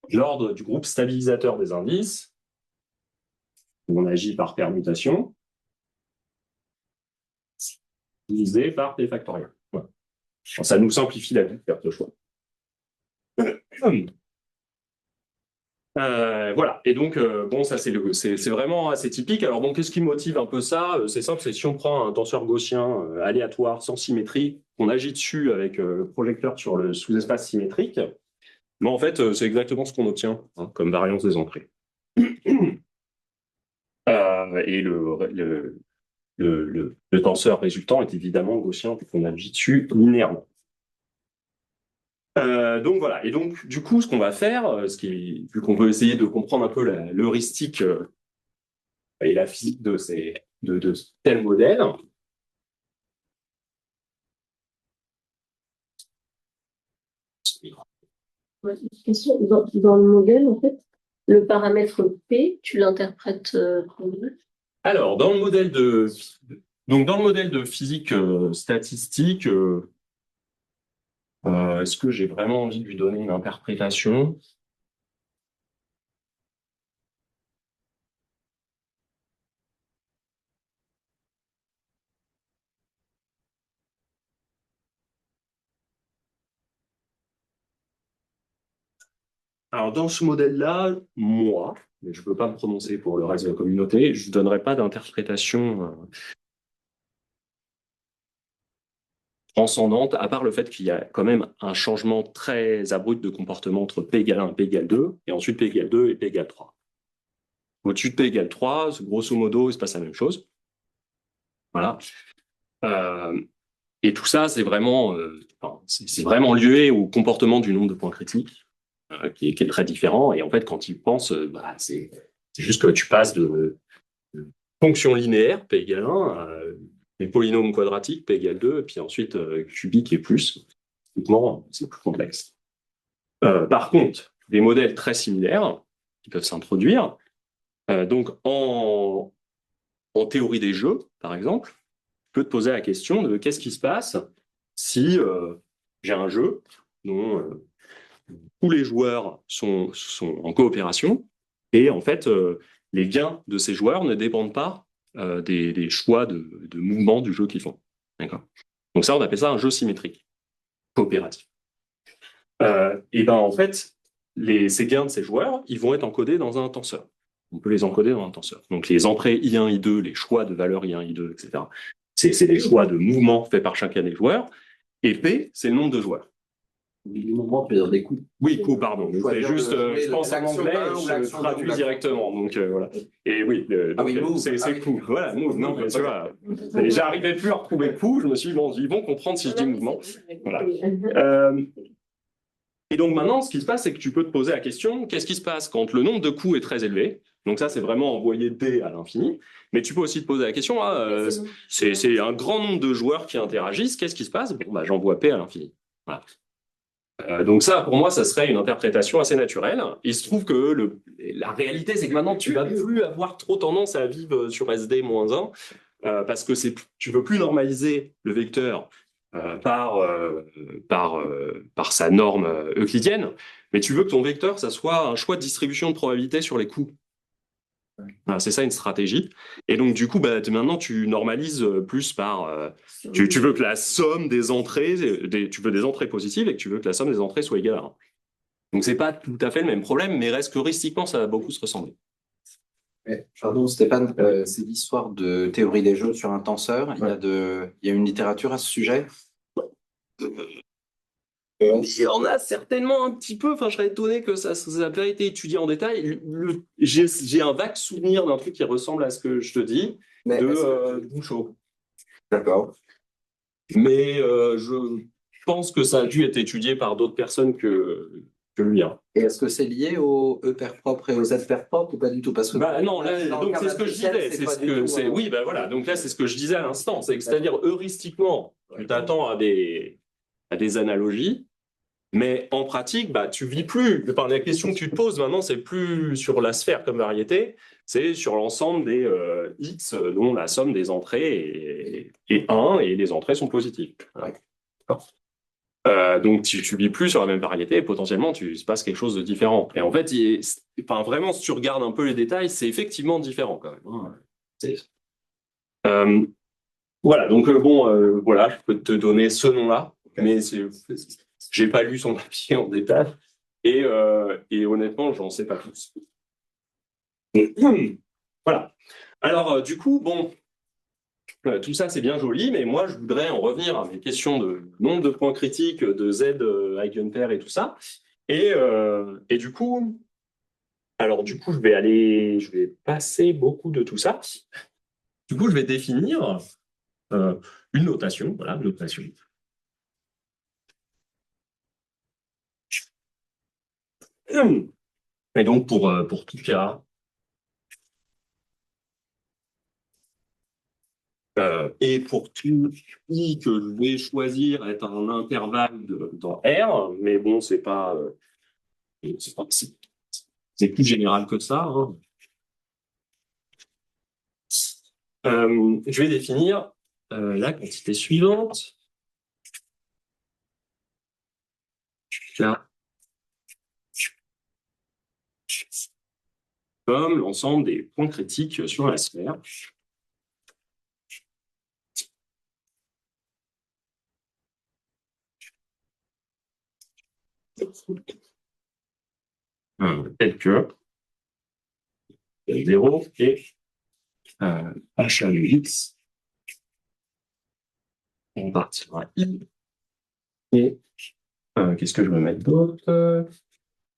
l'ordre du groupe stabilisateur des indices, où on agit par permutation, divisé par P factoriel. Voilà. Ça nous simplifie la vie de faire ce choix. Voilà, et donc, ça c'est vraiment assez typique. Alors, qu'est-ce qui motive un peu ça? C'est simple, c'est si on prend un tenseur gaussien aléatoire sans symétrie, on agit dessus avec le projecteur sur le sous-espace symétrique, mais en fait, c'est exactement ce qu'on obtient comme variance des entrées. Et le tenseur résultant est évidemment gaussien puisqu'on agit dessus linéairement. Donc voilà. Et donc du coup, ce qu'on va faire, vu qu'on veut essayer de comprendre un peu l'heuristique et la physique de tels modèles. Ouais, une question. Dans le modèle, en fait, le paramètre P, tu l'interprètes comment? Alors, dans le modèle de physique statistique, est-ce que j'ai vraiment envie de lui donner une interprétation? Alors, dans ce modèle-là, moi, mais je ne peux pas me prononcer pour le reste de la communauté, je ne donnerai pas d'interprétation transcendante, à part le fait qu'il y a quand même un changement très abrupt de comportement entre P égale 1 et P égale 2, et ensuite P égale 2 et P égale 3. Au-dessus de P égale 3, grosso modo, il se passe la même chose. Voilà. Et tout ça, c'est vraiment lié au comportement du nombre de points critiques, qui est très différent. Et en fait, quand il pense, c'est juste que tu passes de fonction linéaire, P égale 1, à des polynômes quadratiques, P égale 2, et puis ensuite cubique et plus. Typiquement, c'est plus complexe. Par contre, des modèles très similaires qui peuvent s'introduire. Donc, en théorie des jeux, par exemple, tu peux te poser la question de qu'est-ce qui se passe si j'ai un jeu dont tous les joueurs sont en coopération et en fait, les gains de ces joueurs ne dépendent pas des choix de mouvement du jeu qu'ils font. D'accord. Donc ça, on appelle ça un jeu symétrique, coopératif. Et ben en fait, ces gains de ces joueurs, ils vont être encodés dans un tenseur. On peut les encoder dans un tenseur. Donc les entrées I1, I2, les choix de valeurs I1, I2, etc. C'est des choix de mouvement faits par chacun des joueurs. Et P, c'est le nombre de joueurs. Du mouvement, tu veux dire des coups. Oui, coups, pardon. C'est juste, je pense en l'action anglais, d'un ou je l'action traduis d'un. directement. Donc voilà. Et oui, move. c'est coup. Voilà, move. Non, mais tu vois, j'arrivais plus à retrouver coup. Je me suis dit, bon, ils vont comprendre si je dis mouvement. Voilà. Et donc maintenant, ce qui se passe, c'est que tu peux te poser la question, qu'est-ce qui se passe quand le nombre de coups est très élevé? Donc ça, c'est vraiment envoyer D à l'infini. Mais tu peux aussi te poser la question, c'est un grand nombre de joueurs qui interagissent, qu'est-ce qui se passe? Bon, j'envoie P à l'infini. Voilà. Donc ça, pour moi, ça serait une interprétation assez naturelle. Il se trouve que la réalité, c'est que maintenant, tu vas plus avoir trop tendance à vivre sur SD-1, parce que tu veux plus normaliser le vecteur par sa norme euclidienne, mais tu veux que ton vecteur, ça soit un choix de distribution de probabilité sur les coups. Voilà, c'est ça une stratégie. Et donc, du coup, maintenant, tu normalises plus par... tu veux que la somme des entrées, tu veux des entrées positives et que tu veux que la somme des entrées soit égale à 1. Donc, c'est pas tout à fait le même problème, mais reste qu'heuristiquement, ça va beaucoup se ressembler. Pardon, Stéphane, c'est l'histoire de théorie des jeux sur un tenseur. Il y a une littérature à ce sujet. Il y en a certainement un petit peu. Enfin, je serais étonné que ça n'a pas été étudié en détail. J'ai un vague souvenir d'un truc qui ressemble à ce que je te dis, de Bouchot. D'accord. Mais je pense que ça a dû être étudié par d'autres personnes que lui. Hein. Et est-ce que c'est lié aux E pair propre et aux Z pair propre ou pas du tout? Parce que non, là, donc c'est ce que je disais. Oui, voilà. Donc là, c'est ce que je disais à l'instant. C'est-à-dire, heuristiquement, tu t'attends à des analogies, mais en pratique, tu vis plus. Enfin, la question que tu te poses maintenant, c'est plus sur la sphère comme variété, c'est sur l'ensemble des X dont la somme des entrées est 1 et les entrées sont positives. Voilà. Donc, tu vis plus sur la même variété et potentiellement, il se passe quelque chose de différent. Et en fait, vraiment, si tu regardes un peu les détails, c'est effectivement différent quand même. Voilà, donc voilà, je peux te donner ce nom-là, mais j'ai pas lu son papier en détail et honnêtement, j'en sais pas plus. Voilà. Alors, du coup, tout ça, c'est bien joli, mais moi, je voudrais en revenir à mes questions de nombre de points critiques, de Z eigenpair et tout ça. Et du coup, Alors, du coup, je vais passer beaucoup de tout ça. Du coup, je vais définir une notation, voilà, une notation. Et donc, pour tout cas, et pour tout i que je vais choisir être un intervalle dans R, mais bon, c'est plus général que ça, hein. Je vais définir la quantité suivante. Là, comme l'ensemble des points critiques sur la sphère. Tel que 0 et h à x on partira i. Et qu'est-ce que je veux mettre d'autre?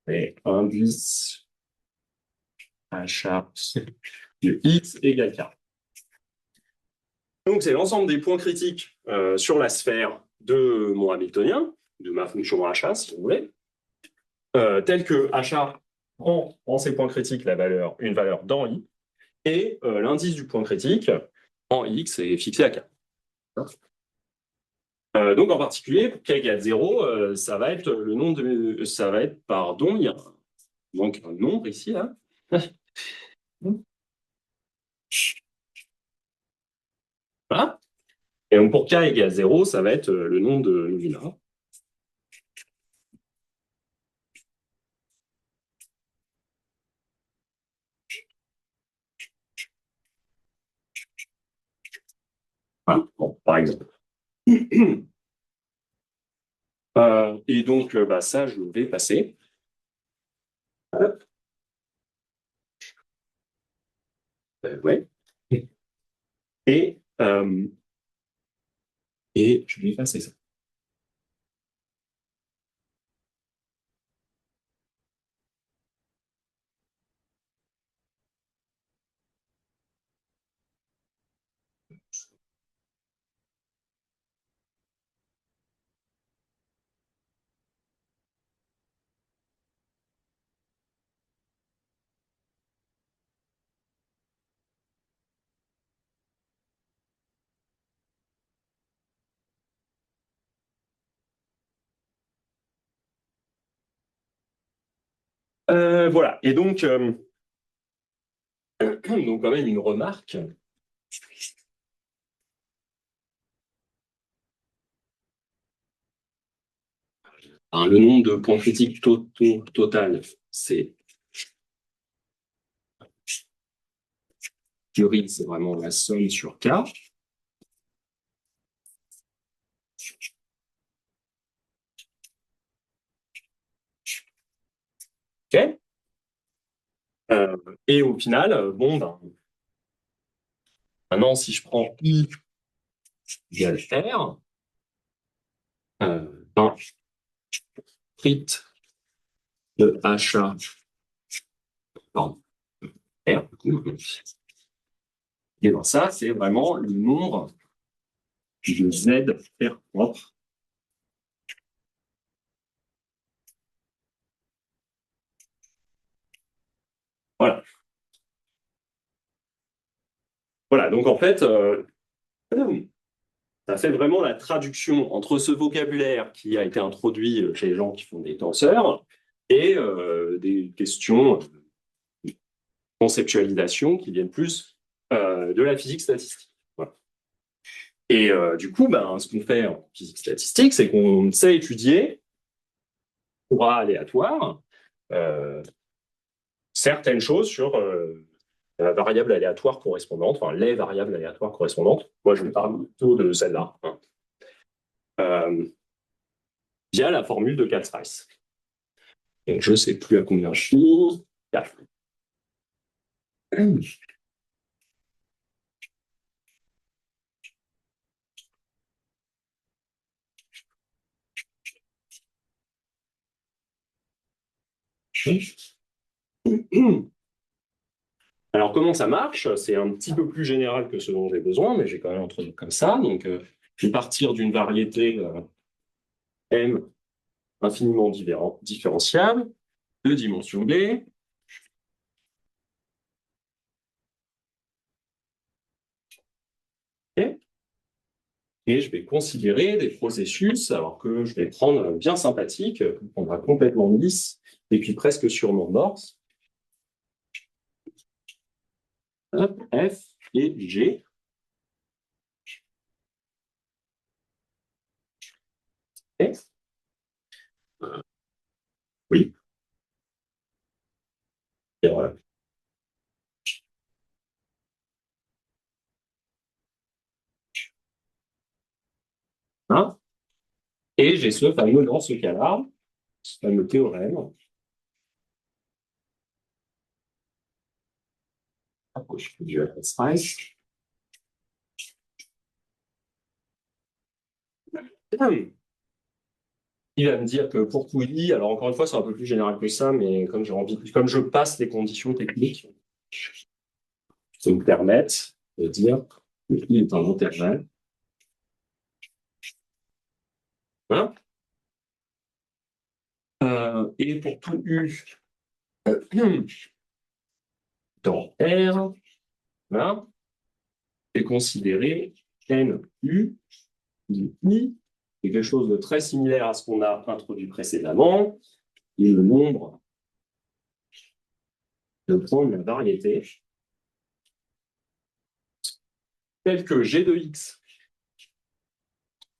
Et indice h de x égale k. Donc, c'est l'ensemble des points critiques sur la sphère de mon Hamiltonien, de ma fonction h, si vous voulez, tel que h prend en ses points critiques une valeur dans i, et l'indice du point critique en x est fixé à k. Donc, en particulier, pour k égale 0, ça va être le nom de... Ça va être, pardon, il manque un nombre ici, là. Voilà. Et donc, pour k égale 0, ça va être le nom de Novina. Voilà, bon, par exemple. Et donc, ça, je vais passer. Hop. Ouais. Et, et je vais effacer ça. Voilà. Et donc, donc, quand même, une remarque. Hein, le nombre de points critiques total, c'est théorie, c'est vraiment la somme sur K. OK. Et au final, bon, maintenant, si je prends I égale R, ben, prit de HA, pardon, R, et ben ça, c'est vraiment le nombre de Z R propre. Voilà. Voilà, donc en fait, ça fait vraiment la traduction entre ce vocabulaire qui a été introduit chez les gens qui font des tenseurs et des questions de conceptualisation qui viennent plus de la physique statistique. Voilà. Et du coup, ce qu'on fait en physique statistique, c'est qu'on sait étudier pour A aléatoire certaines choses sur la variable aléatoire correspondante, enfin les variables aléatoires correspondantes. Moi, je parle plutôt de celle-là, hein. Via la formule de Katz-Rice. Donc, je ne sais plus à combien je suis. 4. Alors, comment ça marche? C'est un petit peu plus général que ce dont j'ai besoin, mais j'ai quand même introduit comme ça. Donc, je vais partir d'une variété M infiniment différenciable, de dimension B. Okay. Et je vais considérer des processus, alors que je vais prendre bien sympathique, on va complètement lisse, et puis presque sur mon morse. Hop, F et G. Et, oui. Et voilà. Hein, et j'ai ce fameux, dans ce cas-là, ce fameux théorème. Approche du Rice. Il va me dire que pour Pouilly, alors encore une fois, c'est un peu plus général que ça, mais comme comme je passe les conditions techniques, ça me permettre de dire qu'il est un intervalle. Voilà. Et pour tout U dans R, voilà, est considéré NU de I, qui est quelque chose de très similaire à ce qu'on a introduit précédemment, et le nombre de points de la variété, tel que G de X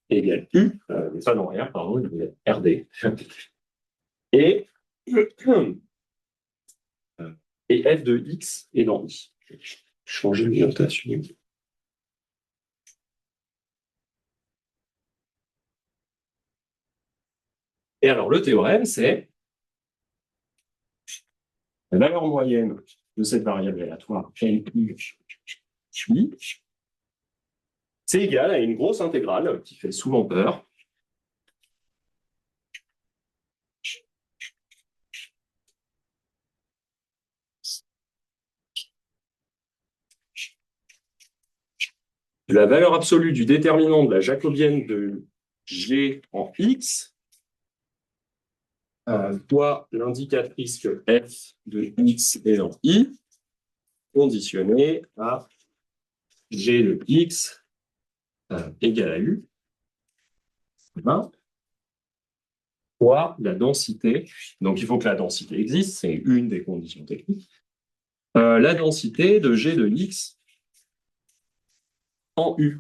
égale U, pas dans R, pardon, il est RD, et, et F de X est dans I. Changer de notation. Et alors, le théorème, c'est la valeur moyenne de cette variable aléatoire, LU, c'est égal à une grosse intégrale qui fait souvent peur. La valeur absolue du déterminant de la jacobienne de G en X, fois l'indicatrice que F de X est en I, conditionnée à G de X égale à U, fois la densité. Donc, il faut que la densité existe, c'est une des conditions techniques. La densité de G de X en U.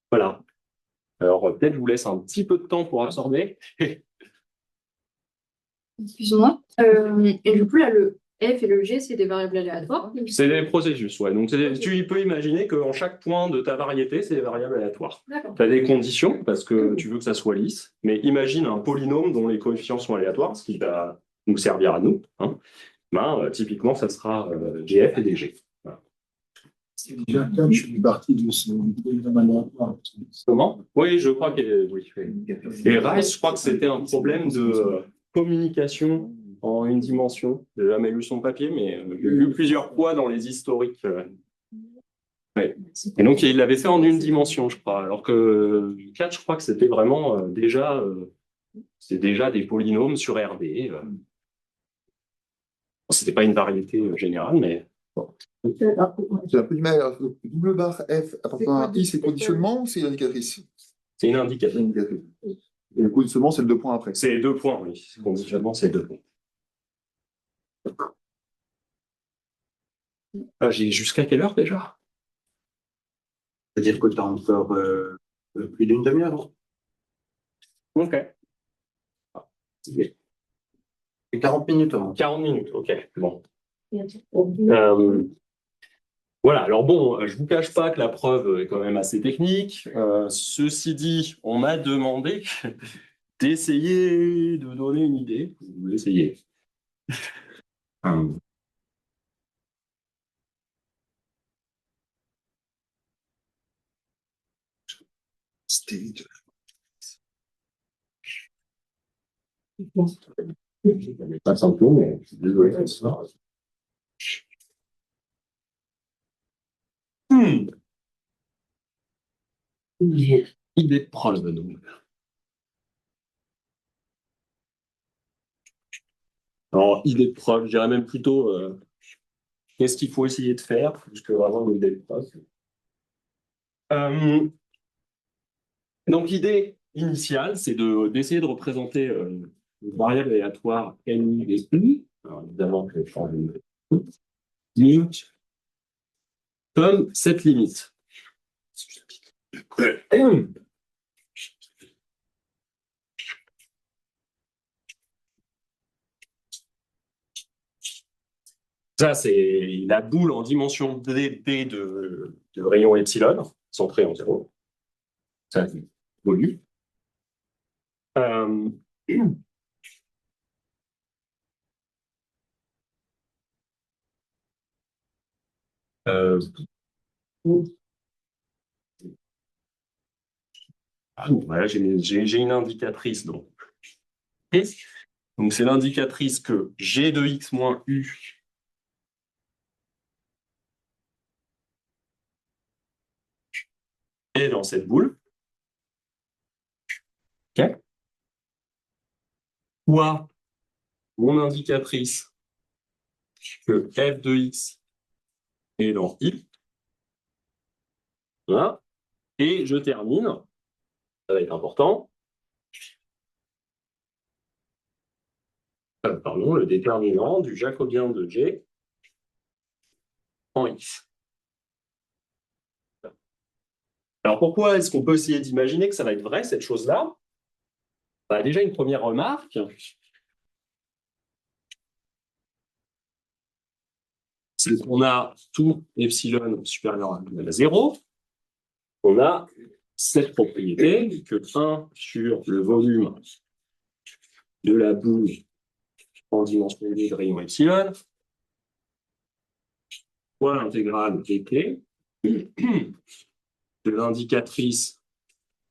Voilà. Alors, peut-être je vous laisse un petit peu de temps pour absorber. Excuse-moi. Et du coup, là, le F et le G, c'est des variables aléatoires. C'est des processus, ouais. Donc, tu peux imaginer qu'en chaque point de ta variété, c'est des variables aléatoires. Tu as des conditions, parce que tu veux que ça soit lisse, mais imagine un polynôme dont les coefficients sont aléatoires, ce qui va nous servir à nous. Hein. Typiquement, ça sera GF et DG. Voilà. C'est déjà le cas, je suis parti de ce polynôme aléatoire. Comment? Oui, je crois que oui. Et Rice, je crois que c'était un problème de communication en une dimension. J'ai jamais lu son papier, mais j'ai lu plusieurs fois dans les historiques. Ouais. Et donc, il l'avait fait en une dimension, je crois. Alors que 4, je crois que c'était vraiment c'est déjà des polynômes sur RD. C'était pas une variété générale, mais bon. J'ai un peu du mal. Alors, double barre F appartenant à I, c'est conditionnement ou c'est l'indicatrice? C'est une indicatrice. Et le conditionnement, c'est le 2 points après. C'est 2 points, oui. Conditionnement, c'est 2 points. J'ai jusqu'à quelle heure déjà? C'est-à-dire que tu as encore plus d'une demi-heure. Non. Ok. C'est 40 minutes. Hein. 40 minutes, ok. Bon. Voilà, alors bon, je vous cache pas que la preuve est quand même assez technique. Ceci dit, on m'a demandé d'essayer de donner une idée. Vous l'essayez. Pas simplement, mais je suis désolé. Idée de preuve, donc. Alors, idée de preuve, je dirais même plutôt qu'est-ce qu'il faut essayer de faire, plus que vraiment une idée de preuve. Donc, l'idée initiale, c'est d'essayer de représenter une variable aléatoire n et i. Alors, évidemment, je vais changer de limite comme cette limite. Ça, c'est la boule en dimension dB de rayon epsilon, centrée en 0. Ça évolue. Voilà, j'ai une indicatrice. Donc c'est l'indicatrice que g de x moins u est dans cette boule. OK. Soit mon indicatrice que f de x est dans i. Voilà. Et je termine, ça va être important, pardon, le déterminant du jacobien de G en x. Alors pourquoi est-ce qu'on peut essayer d'imaginer que ça va être vrai, cette chose-là? Bah, déjà, une première remarque, c'est qu'on a tout epsilon supérieur à 0, on a cette propriété que 1 sur le volume de la boule en dimension de rayon epsilon fois l'intégrale dt de l'indicatrice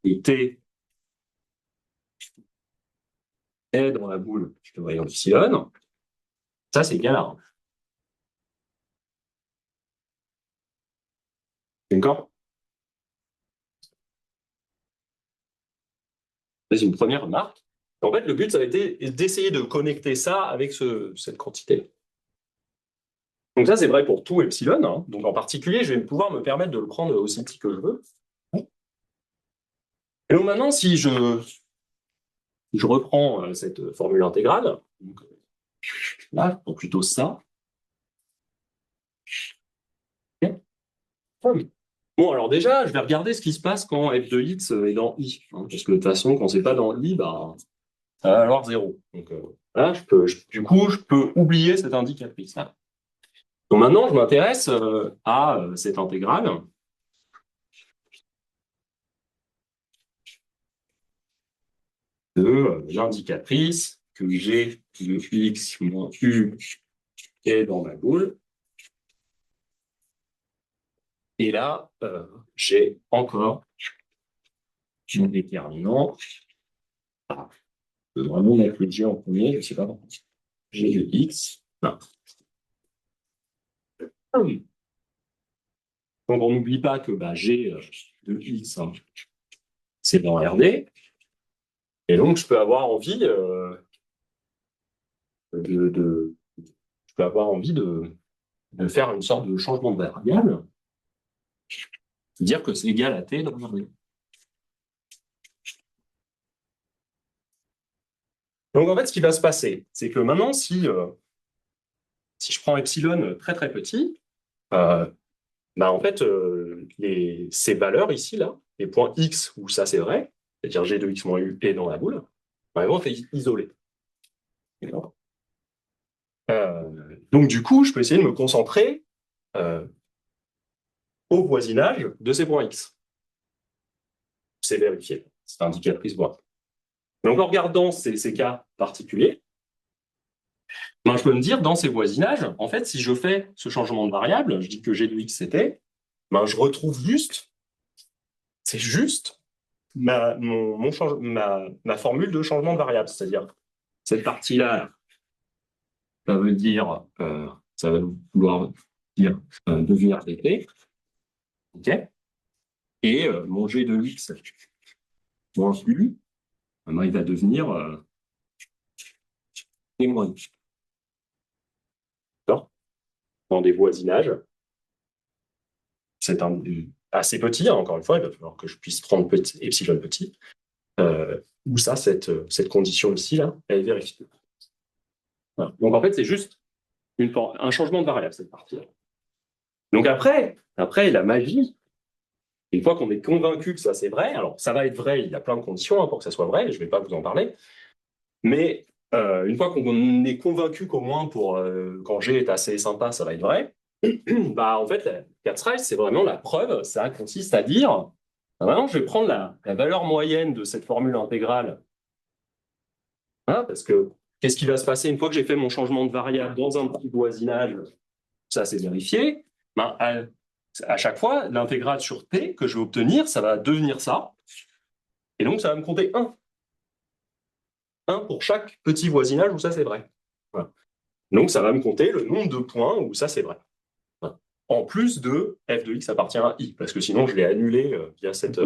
T est dans la boule de rayon epsilon, ça c'est égal à 1. D'accord? C'est une première remarque. En fait, le but, ça a été d'essayer de connecter ça avec cette quantité. Donc ça, c'est vrai pour tout epsilon. Hein. Donc en particulier, je vais pouvoir me permettre de le prendre aussi petit que je veux. Et donc maintenant, si je reprends cette formule intégrale, donc, là, je prends plutôt ça. Okay. Bon, alors déjà, je vais regarder ce qui se passe quand f de x est dans i. Hein, parce que de toute façon, quand c'est pas dans i, bah, ça va valoir 0. Donc là, du coup, je peux oublier cette indicatrice. Là. Donc maintenant, je m'intéresse à cette intégrale. De l'indicatrice que g de x moins u est dans ma boule. Et là, j'ai encore mon déterminant. Je vais vraiment mettre le g en premier, je ne sais pas pourquoi. G de x. Non. Donc on n'oublie pas que g de x, hein, c'est dans RD. Et donc je peux avoir envie de faire une sorte de changement de variable, dire que c'est égal à t dans RD. Donc en fait, ce qui va se passer, c'est que maintenant, si je prends epsilon très très petit, bah, en fait, ces valeurs ici, là, les points x où ça c'est vrai, c'est-à-dire g de x moins u est dans la boule, bah, elles vont être isolées. Donc du coup, je peux essayer de me concentrer au voisinage de ces points x. C'est vérifié, c'est indicatrice voie. Donc en regardant ces cas particuliers, ben, je peux me dire, dans ces voisinages, en fait, si je fais ce changement de variable, je dis que g de x c'était, ben, je retrouve juste, c'est juste ma formule de changement de variable, c'est-à-dire cette partie-là ça veut dire, ça va vouloir dire devenir dt, ok? Et mon g de x moins u, ben, il va devenir t moins u. D'accord? Dans des voisinages. C'est assez petit, hein, encore une fois, il va falloir que je puisse prendre epsilon petit. Où ça, cette condition ici, là, elle est vérifiée. Voilà. Donc en fait, c'est juste un changement de variable, cette partie-là. Donc après, la magie, une fois qu'on est convaincu que ça c'est vrai, alors ça va être vrai, il y a plein de conditions hein, pour que ça soit vrai, je ne vais pas vous en parler, mais une fois qu'on est convaincu qu'au moins pour quand G est assez sympa, ça va être vrai, bah en fait, la Cat's-Rice, c'est vraiment la preuve, ça consiste à dire, bah, maintenant je vais prendre la valeur moyenne de cette formule intégrale, hein, parce que qu'est-ce qui va se passer une fois que j'ai fait mon changement de variable dans un petit voisinage, ça c'est vérifié, ben, à chaque fois, l'intégrale sur t que je vais obtenir, ça va devenir ça. Et donc, ça va me compter 1. 1 pour chaque petit voisinage où ça, c'est vrai. Voilà. Donc, ça va me compter le nombre de points où ça, c'est vrai. Voilà. En plus de f de x appartient à i, parce que sinon, je l'ai annulé via cette...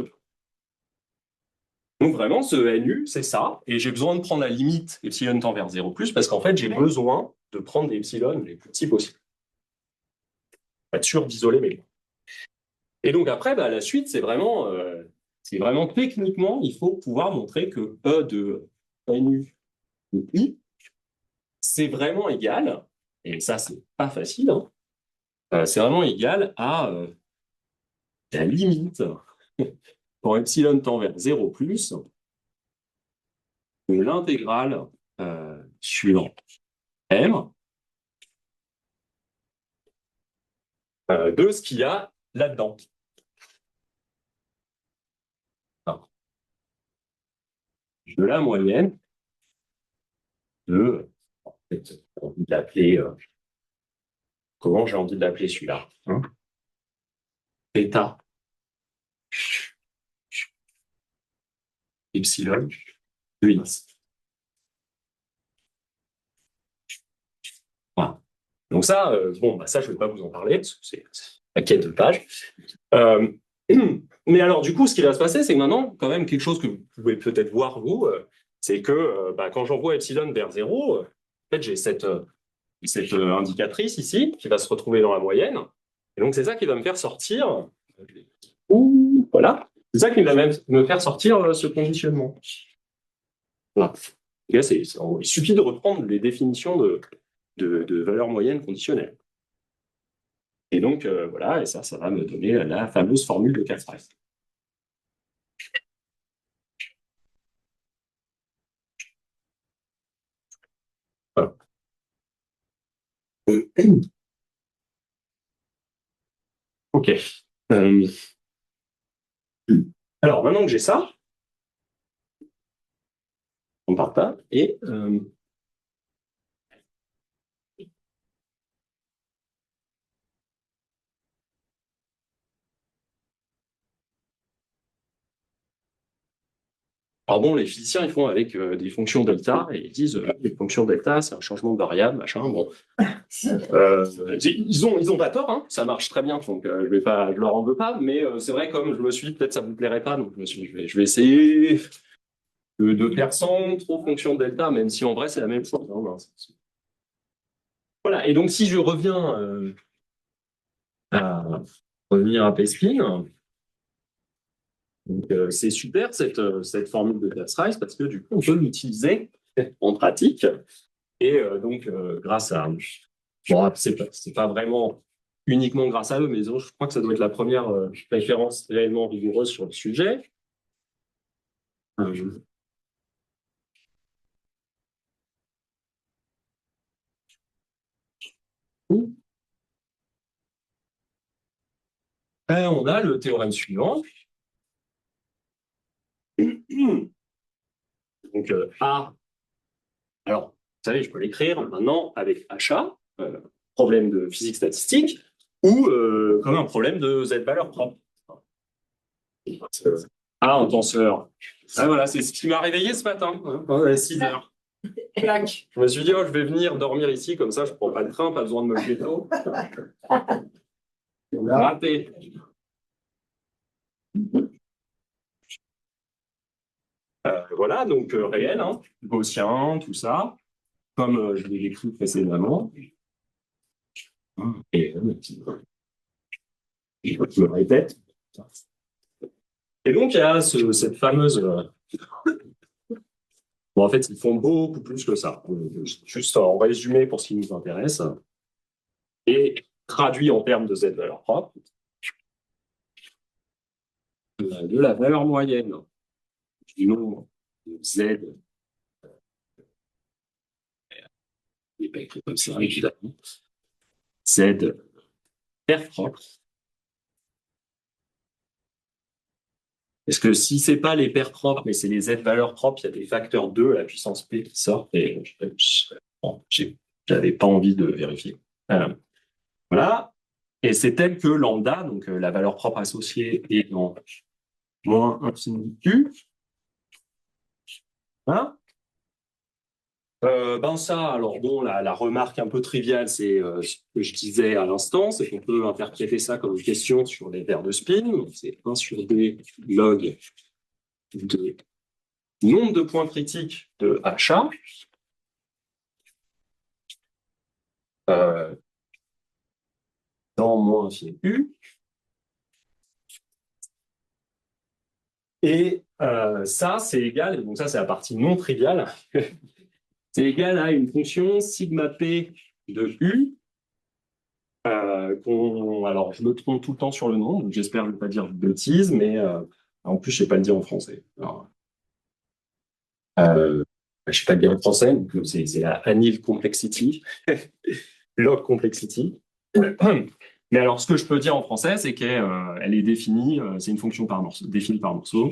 Donc, vraiment, ce nu, c'est ça. Et j'ai besoin de prendre la limite epsilon tend vers 0+, parce qu'en fait, j'ai besoin de prendre des epsilon les plus petits possibles. Pour être sûr d'isoler mes points. Et donc après, bah, la suite, c'est vraiment techniquement, il faut pouvoir montrer que E de nu de I, c'est vraiment égal, et ça, c'est pas facile, hein, c'est vraiment égal à la limite pour epsilon tend vers 0 plus de l'intégrale sur M de ce qu'il y a là-dedans. De la moyenne de, j'ai envie d'appeler, comment j'ai envie de l'appeler celui-là, hein, θ epsilon de x. Voilà. Donc ça, bon, bah ça, je ne vais pas vous en parler, parce que c'est la quête de page. Mais alors, du coup, ce qui va se passer, c'est que maintenant, quand même, quelque chose que vous pouvez peut-être voir, vous, c'est que bah, quand j'envoie epsilon vers 0, en fait, j'ai cette indicatrice ici, qui va se retrouver dans la moyenne. Et donc, c'est ça qui va me faire sortir... Voilà. C'est ça qui va même me faire sortir ce conditionnement. Voilà. Là, il suffit de reprendre les définitions de valeur moyenne conditionnelle. Et donc, voilà, et ça va me donner la fameuse formule de Cat's-Rice. Voilà. OK. Alors, maintenant que j'ai ça, on part pas, et... Alors bon, les physiciens, ils font avec des fonctions delta, et ils disent les fonctions delta, c'est un changement de variable, machin. Bon, ils ont pas tort, hein, ça marche très bien, donc je leur en veux pas, mais c'est vrai, comme je me suis dit, peut-être ça vous plairait pas, donc je vais essayer de faire sans trop fonction de delta, même si en vrai c'est la même chose. Hein, voilà, et donc si je reviens à Pespin, donc c'est super cette formule de Cat's-Rice parce que du coup on peut l'utiliser en pratique et donc grâce à bon, c'est pas vraiment uniquement grâce à eux, mais je crois que ça doit être la première référence réellement rigoureuse sur le sujet. On a le théorème suivant. Donc A, alors vous savez, je peux l'écrire maintenant avec HA, problème de physique statistique, ou comme un problème de Z valeur propre. A en tenseur. Ah, voilà, c'est ce qui m'a réveillé ce matin, hein, à 6 heures. Clac. Je me suis dit, oh, je vais venir dormir ici, comme ça je prends pas le train, pas besoin de me lever tôt. Raté. Voilà, donc réel, hein, gaussien, tout ça, comme je l'ai écrit précédemment. Et je me répète. Et donc, il y a cette fameuse... Bon, en fait, ils font beaucoup plus que ça. Juste en résumé pour ce qui nous intéresse. Et traduit en termes de Z valeur propre, de la valeur moyenne du nombre de Z, il n'est pas écrit comme ça, évidemment, Z paire propre. Parce que si c'est pas les paires propres, mais c'est les Z valeurs propres, il y a des facteurs 2 à la puissance P qui sortent et bon, j'avais pas envie de vérifier. Voilà. Et c'est tel que lambda, donc la valeur propre associée est en moins infini Q. Hein? Ben ça, alors bon, la remarque un peu triviale, c'est ce que je disais à l'instant, c'est qu'on peut interpréter ça comme une question sur les verres de spin. C'est 1 sur D log de nombre de points critiques de HA. Dans moins infini U. Et ça, c'est égal, et donc ça, c'est la partie non triviale, c'est égal à une fonction sigma p de U. Alors, je me trompe tout le temps sur le nom, donc j'espère ne pas dire de bêtises, mais en plus, je ne sais pas le dire en français. Alors, je ne sais pas le dire en français, donc c'est la anil complexity, log complexity. Mais alors, ce que je peux dire en français, c'est qu'elle est définie, c'est une fonction par morceau, définie par morceau.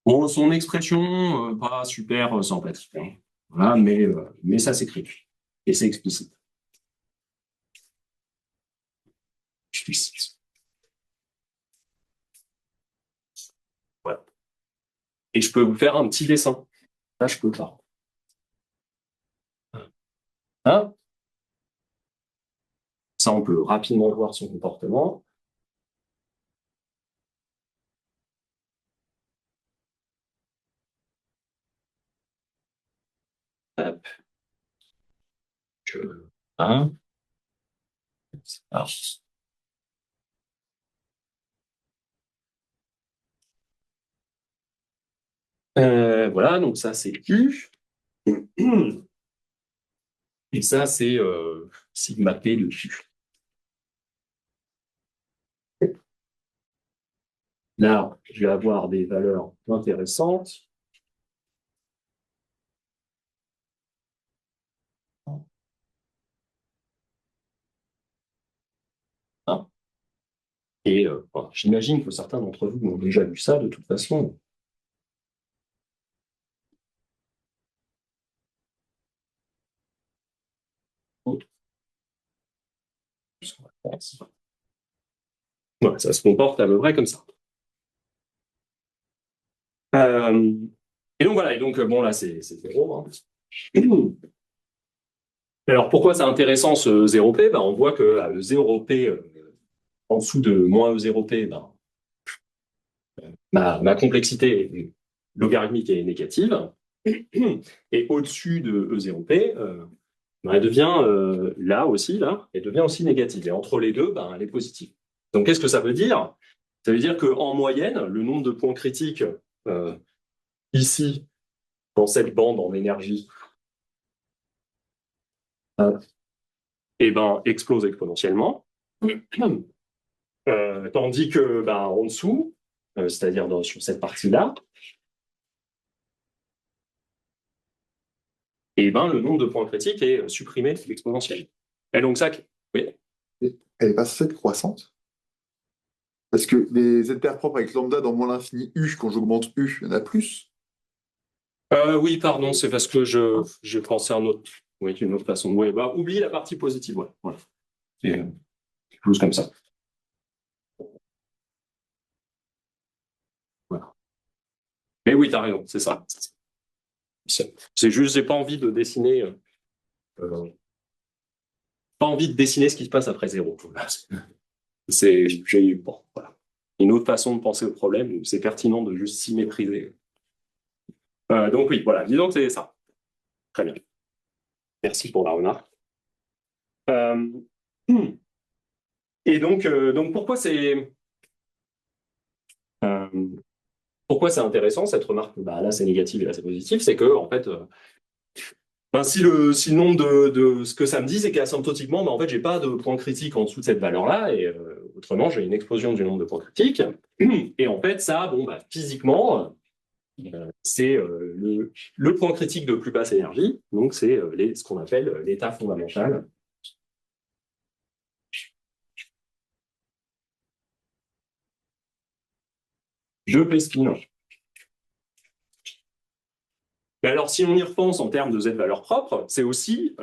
Bon, son expression, pas super sympathique, hein. Voilà, mais ça s'écrit. Et c'est explicite. Explicite. Voilà. Et je peux vous faire un petit dessin. Là, je peux pas. Hein? Ça, on peut rapidement voir son comportement. Hop. Hein? Alors. Voilà, donc ça, c'est U. Et ça, c'est sigma P de Q. Là, je vais avoir des valeurs intéressantes. Hein? Et bon, j'imagine que certains d'entre vous ont déjà vu ça de toute façon. Voilà, ça se comporte à peu près comme ça. Et donc voilà, et donc bon là c'est 0. Hein. Alors pourquoi c'est intéressant ce 0p? Ben, on voit que le 0p en dessous de moins E0p, ben, ma complexité logarithmique est négative. Et au-dessus de E0p, ben, elle devient là aussi, elle devient aussi négative. Et entre les deux, ben, elle est positive. Donc qu'est-ce que ça veut dire? Ça veut dire qu'en moyenne, le nombre de points critiques ici, dans cette bande en énergie, eh ben, explose exponentiellement. Tandis que ben, en dessous, c'est-à-dire sur cette partie-là, eh ben, le nombre de points critiques est supprimé de l'exponentielle. Et donc ça, oui. Elle n'est pas censée être croissante? Parce que les Z paires propres avec lambda dans moins l'infini U, quand j'augmente U, il y en a plus. Oui, pardon, c'est parce que je pensais à une autre façon. Oui, bah, oublie la partie positive, ouais. Voilà. Et plus comme ça. Voilà. Mais oui, tu as raison, c'est ça. C'est juste, j'ai pas envie de dessiner. Pas envie de dessiner ce qui se passe après 0. J'ai bon, voilà. Une autre façon de penser au problème, c'est pertinent de juste s'y mépriser. Donc oui, voilà, disons que c'est ça. Très bien. Merci pour la remarque. Et donc pourquoi c'est intéressant cette remarque? Bah, là c'est négatif et là c'est positif, c'est que en fait, si le nombre de ce que ça me dit, c'est qu'asymptotiquement, en fait, j'ai pas de point critique en dessous de cette valeur-là, et autrement, j'ai une explosion du nombre de points critiques. Et en fait, ça, physiquement, c'est le point critique de plus basse énergie, donc c'est ce qu'on appelle l'état fondamental. De P-spin. Mais alors, si on y repense en termes de Z valeur propre, c'est aussi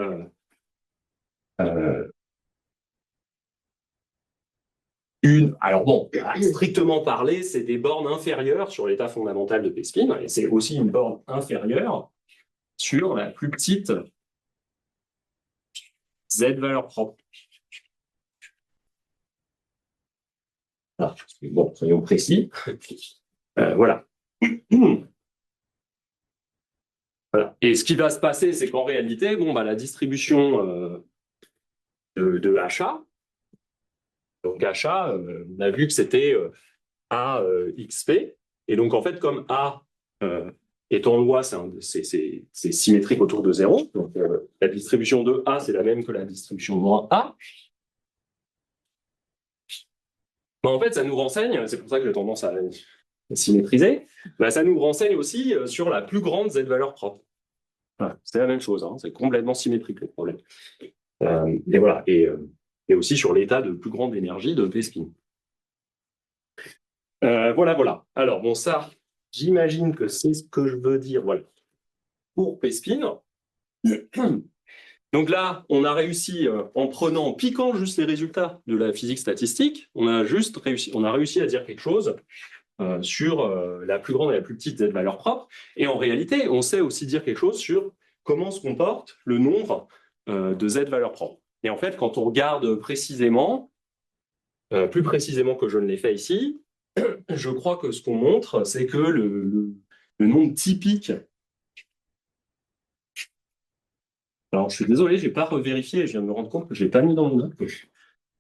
alors bon, strictement parlé, c'est des bornes inférieures sur l'état fondamental de P-spin, et c'est aussi une borne inférieure sur la plus petite Z valeur propre. Alors, bon, soyons précis. Voilà. Voilà. Et ce qui va se passer, c'est qu'en réalité, la distribution de HA, donc HA, on a vu que c'était AXP, et donc en fait, comme A est en loi, c'est symétrique autour de 0, donc la distribution de A, c'est la même que la distribution de moins A. En fait, ça nous renseigne, c'est pour ça que j'ai tendance à symétriser, ça nous renseigne aussi sur la plus grande Z valeur propre. Voilà, c'est la même chose, hein, c'est complètement symétrique le problème. Et voilà, et aussi sur l'état de plus grande énergie de P-spin. Voilà. Alors, ça, j'imagine que c'est ce que je veux dire, voilà, pour P-spin. Donc là, on a réussi, en piquant juste les résultats de la physique statistique, on a réussi à dire quelque chose sur la plus grande et la plus petite Z valeur propre. Et en réalité, on sait aussi dire quelque chose sur comment se comporte le nombre de Z valeur propre. Et en fait, quand on regarde précisément, plus précisément que je ne l'ai fait ici, je crois que ce qu'on montre, c'est que le nombre typique. Alors, je suis désolé, je n'ai pas revérifié, je viens de me rendre compte que je ne l'ai pas mis dans mon note.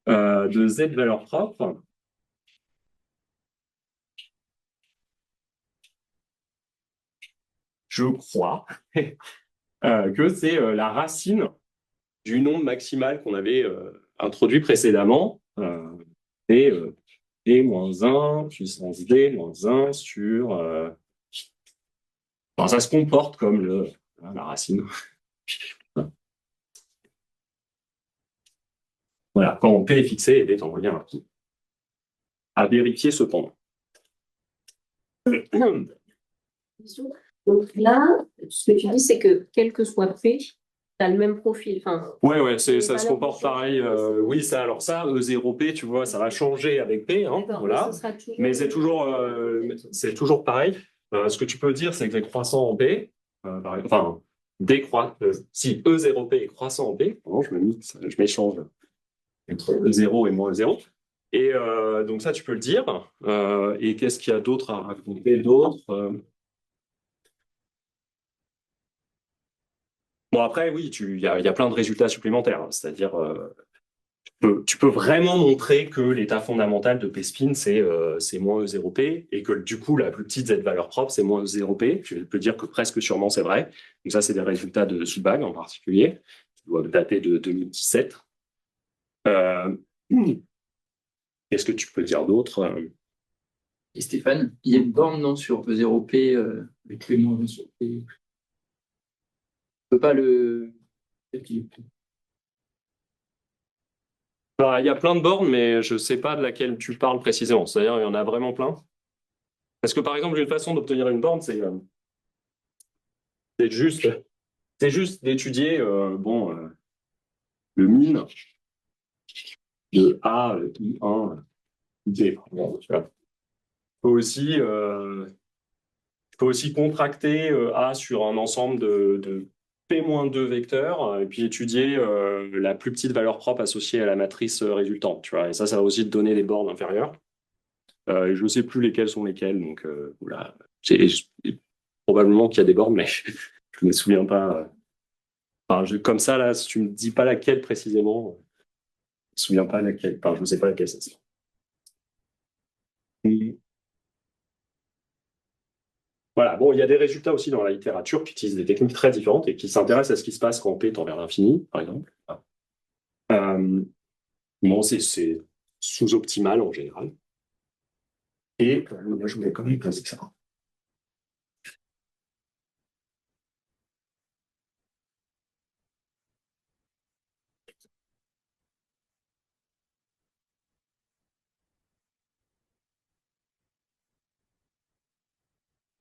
De Z valeur propre. Je crois que c'est la racine du nombre maximal qu'on avait introduit précédemment, et D-1 puissance D-1 sur... ça se comporte comme la racine. Voilà, quand P est fixé et D est en lien infini. À vérifier cependant. Donc là, ce que tu dis, c'est que quel que soit P, tu as le même profil. Ouais, ça se comporte pareil. Oui, alors ça, E0P, tu vois, ça va changer avec P, hein, voilà. Mais c'est toujours pareil. Ce que tu peux dire, c'est que les croissants en P, si E0P est croissant en P, je m'échange entre E0 et moins E0. Et donc ça, tu peux le dire. Et qu'est-ce qu'il y a d'autre à raconter d'autre après, oui, il y a plein de résultats supplémentaires. C'est-à-dire, tu peux vraiment montrer que l'état fondamental de P-spin, c'est moins E0P, et que du coup, la plus petite Z valeur propre, c'est moins E0P. Je peux dire que presque sûrement, c'est vrai. Donc ça, c'est des résultats de Subag en particulier, qui doivent dater de 2017. Qu'est-ce que tu peux dire d'autre Et Stéphane, il y a une borne sur E0P avec les moins sur P. On peut pas le. Il y a plein de bornes, mais je ne sais pas de laquelle tu parles précisément. C'est-à-dire, il y en a vraiment plein. Parce que, par exemple, une façon d'obtenir une borne, c'est juste d'étudier le min de A, I1, D. Tu peux aussi peux aussi contracter A sur un ensemble de P-2 vecteurs et puis étudier la plus petite valeur propre associée à la matrice résultante. Tu vois, et ça va aussi te donner des bornes inférieures. Je ne sais plus lesquelles sont lesquelles, donc voilà. Probablement qu'il y a des bornes, mais je ne me souviens pas. Enfin, comme ça, là, si tu me dis pas laquelle précisément, je me souviens pas laquelle. Enfin, je ne sais pas laquelle c'est. Voilà, bon, il y a des résultats aussi dans la littérature qui utilisent des techniques très différentes et qui s'intéressent à ce qui se passe quand P tend vers l'infini, par exemple. Bon, c'est sous-optimal en général. Et là, je voulais quand même placer ça.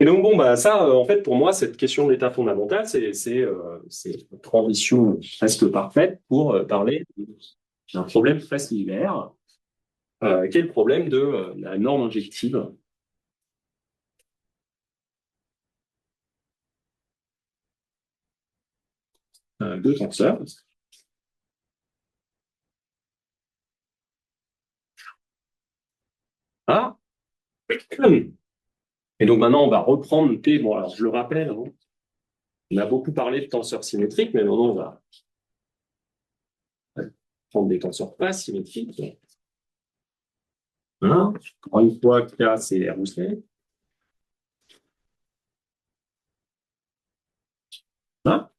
Et donc, bon, bah, ça, en fait, pour moi, cette question de l'état fondamental, c'est une transition presque parfaite pour parler d'un problème très similaire, qui est le problème de la norme injective. De tenseurs. Ah. Et donc maintenant, on va reprendre P. Bon, alors je le rappelle, hein, on a beaucoup parlé de tenseurs symétriques, mais maintenant, on va prendre des tenseurs pas symétriques. Hein, encore une fois, K, c'est R ou C. Hein,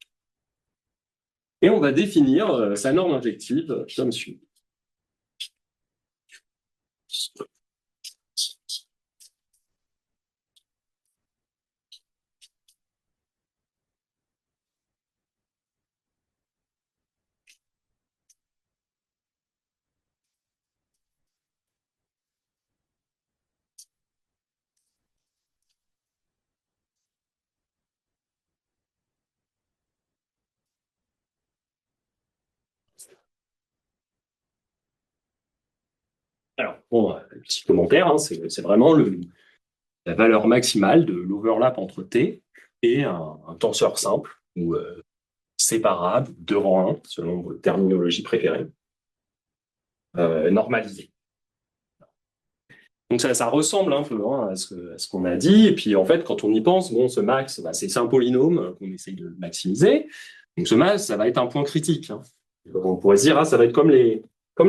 et on va définir sa norme injective comme suit. Alors, bon, petit commentaire, hein, c'est vraiment la valeur maximale de l'overlap entre T et un tenseur simple ou séparable de rang 1, selon votre terminologie préférée, normalisé. Donc ça ressemble un peu hein, à ce qu'on a dit. Et puis en fait, quand on y pense, bon, ce max, bah, c'est un polynôme qu'on essaye de maximiser. Donc ce max, ça va être un point critique. Hein. On pourrait se dire, ah, ça va être comme les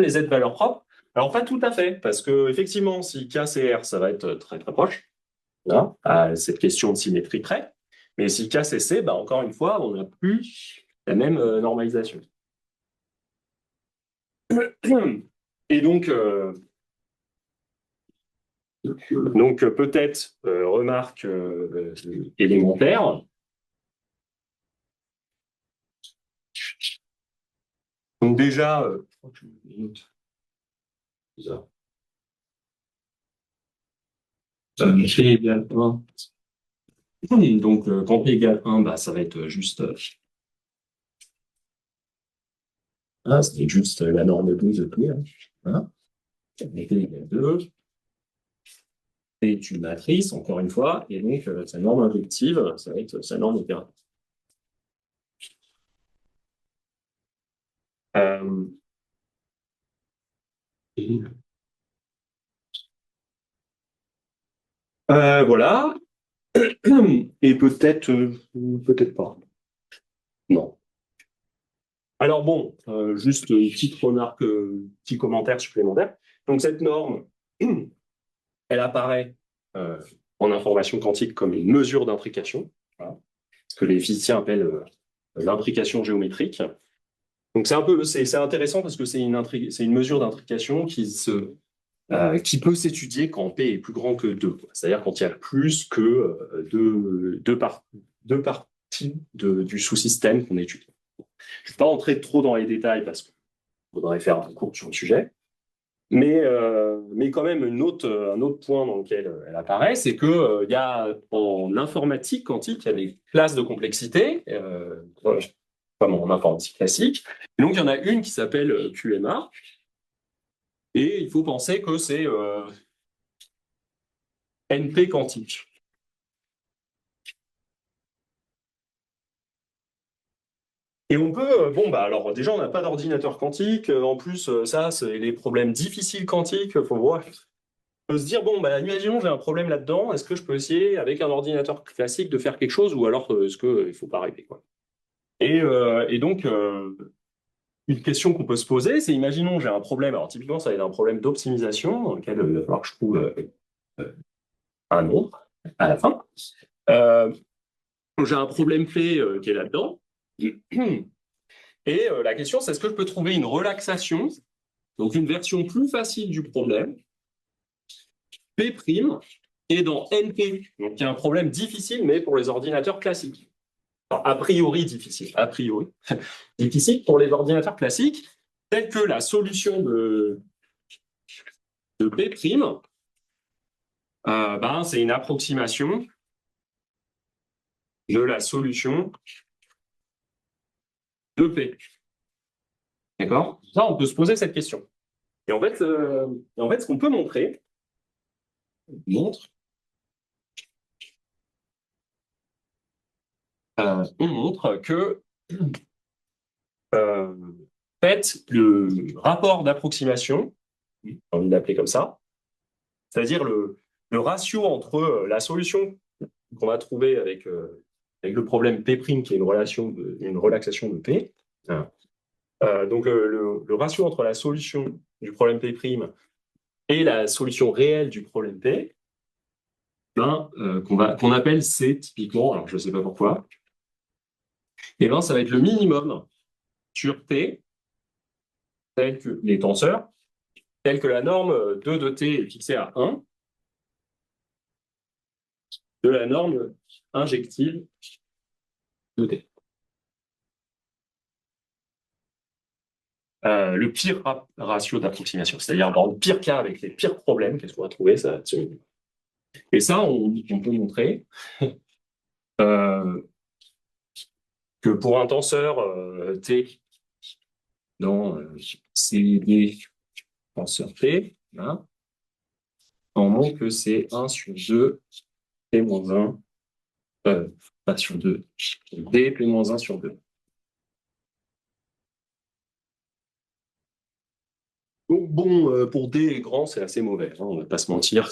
z valeurs propres. Alors pas tout à fait, parce que effectivement, si K c'est R, ça va être très très proche hein, à cette question de symétrie près. Mais si K c'est C, bah, encore une fois, on n'a plus la même normalisation. Et donc peut-être remarque élémentaire. Donc déjà, P égale 1. Donc quand P égale 1, bah, ça va être juste c'est juste la norme 12 de P. Hein. Voilà. P égale 2. C'est une matrice, encore une fois, et donc sa norme injective, ça va être sa norme opératoire. Voilà. Et peut-être pas. Non. Alors bon, juste une petite remarque, petit commentaire supplémentaire. Donc cette norme, elle apparaît en information quantique comme une mesure d'intrication, voilà, ce que les physiciens appellent l'intrication géométrique. Donc c'est intéressant parce que c'est une mesure d'intrication qui peut s'étudier quand P est plus grand que 2, c'est-à-dire quand il y a plus que deux parties du sous-système qu'on étudie. Je ne vais pas entrer trop dans les détails parce qu'il faudrait faire un cours sur le sujet, mais quand même un autre point dans lequel elle apparaît, c'est qu'il y a en informatique quantique, il y a des classes de complexité, comme en informatique classique, et donc il y en a une qui s'appelle QMA, et il faut penser que c'est NP quantique. Et on peut, bon, bah alors déjà, on n'a pas d'ordinateur quantique. En plus, ça, c'est les problèmes difficiles quantiques. Faut voir. On peut se dire, bon, bah, imaginons j'ai un problème là-dedans. Est-ce que je peux essayer avec un ordinateur classique de faire quelque chose ou alors est-ce qu'il ne faut pas rêver, quoi. Et donc, une question qu'on peut se poser, c'est imaginons j'ai un problème. Alors typiquement, ça va être un problème d'optimisation dans lequel il va falloir que je trouve un nombre à la fin. J'ai un problème P qui est là-dedans. Et la question, c'est est-ce que je peux trouver une relaxation, donc une version plus facile du problème, P', et dans NP. Donc il y a un problème difficile, mais pour les ordinateurs classiques. Alors, a priori difficile, a priori difficile pour les ordinateurs classiques, tels que la solution de P', ben, c'est une approximation de la solution de P. D'accord? Là, on peut se poser cette question. Et en fait, ce qu'on peut montrer, on montre que fait, le rapport d'approximation, j'ai envie de l'appeler comme ça, c'est-à-dire le ratio entre la solution qu'on va trouver avec le problème P', qui est une relaxation de P. Donc le ratio entre la solution du problème P' et la solution réelle du problème P, ben, qu'on appelle C typiquement, alors je ne sais pas pourquoi, et ben, ça va être le minimum sur T, tel que les tenseurs, tel que la norme 2 de T est fixée à 1, de la norme injective de T. Le pire ratio d'approximation, c'est-à-dire dans le pire cas avec les pires problèmes, qu'est-ce qu'on va trouver ça, et ça, on peut montrer que pour un tenseur T dans CD tenseur T, hein, on montre que c'est 1 sur 2 P-1, pas sur 2, D P-1 sur 2. Donc bon, pour D grand, c'est assez mauvais, hein, on ne va pas se mentir.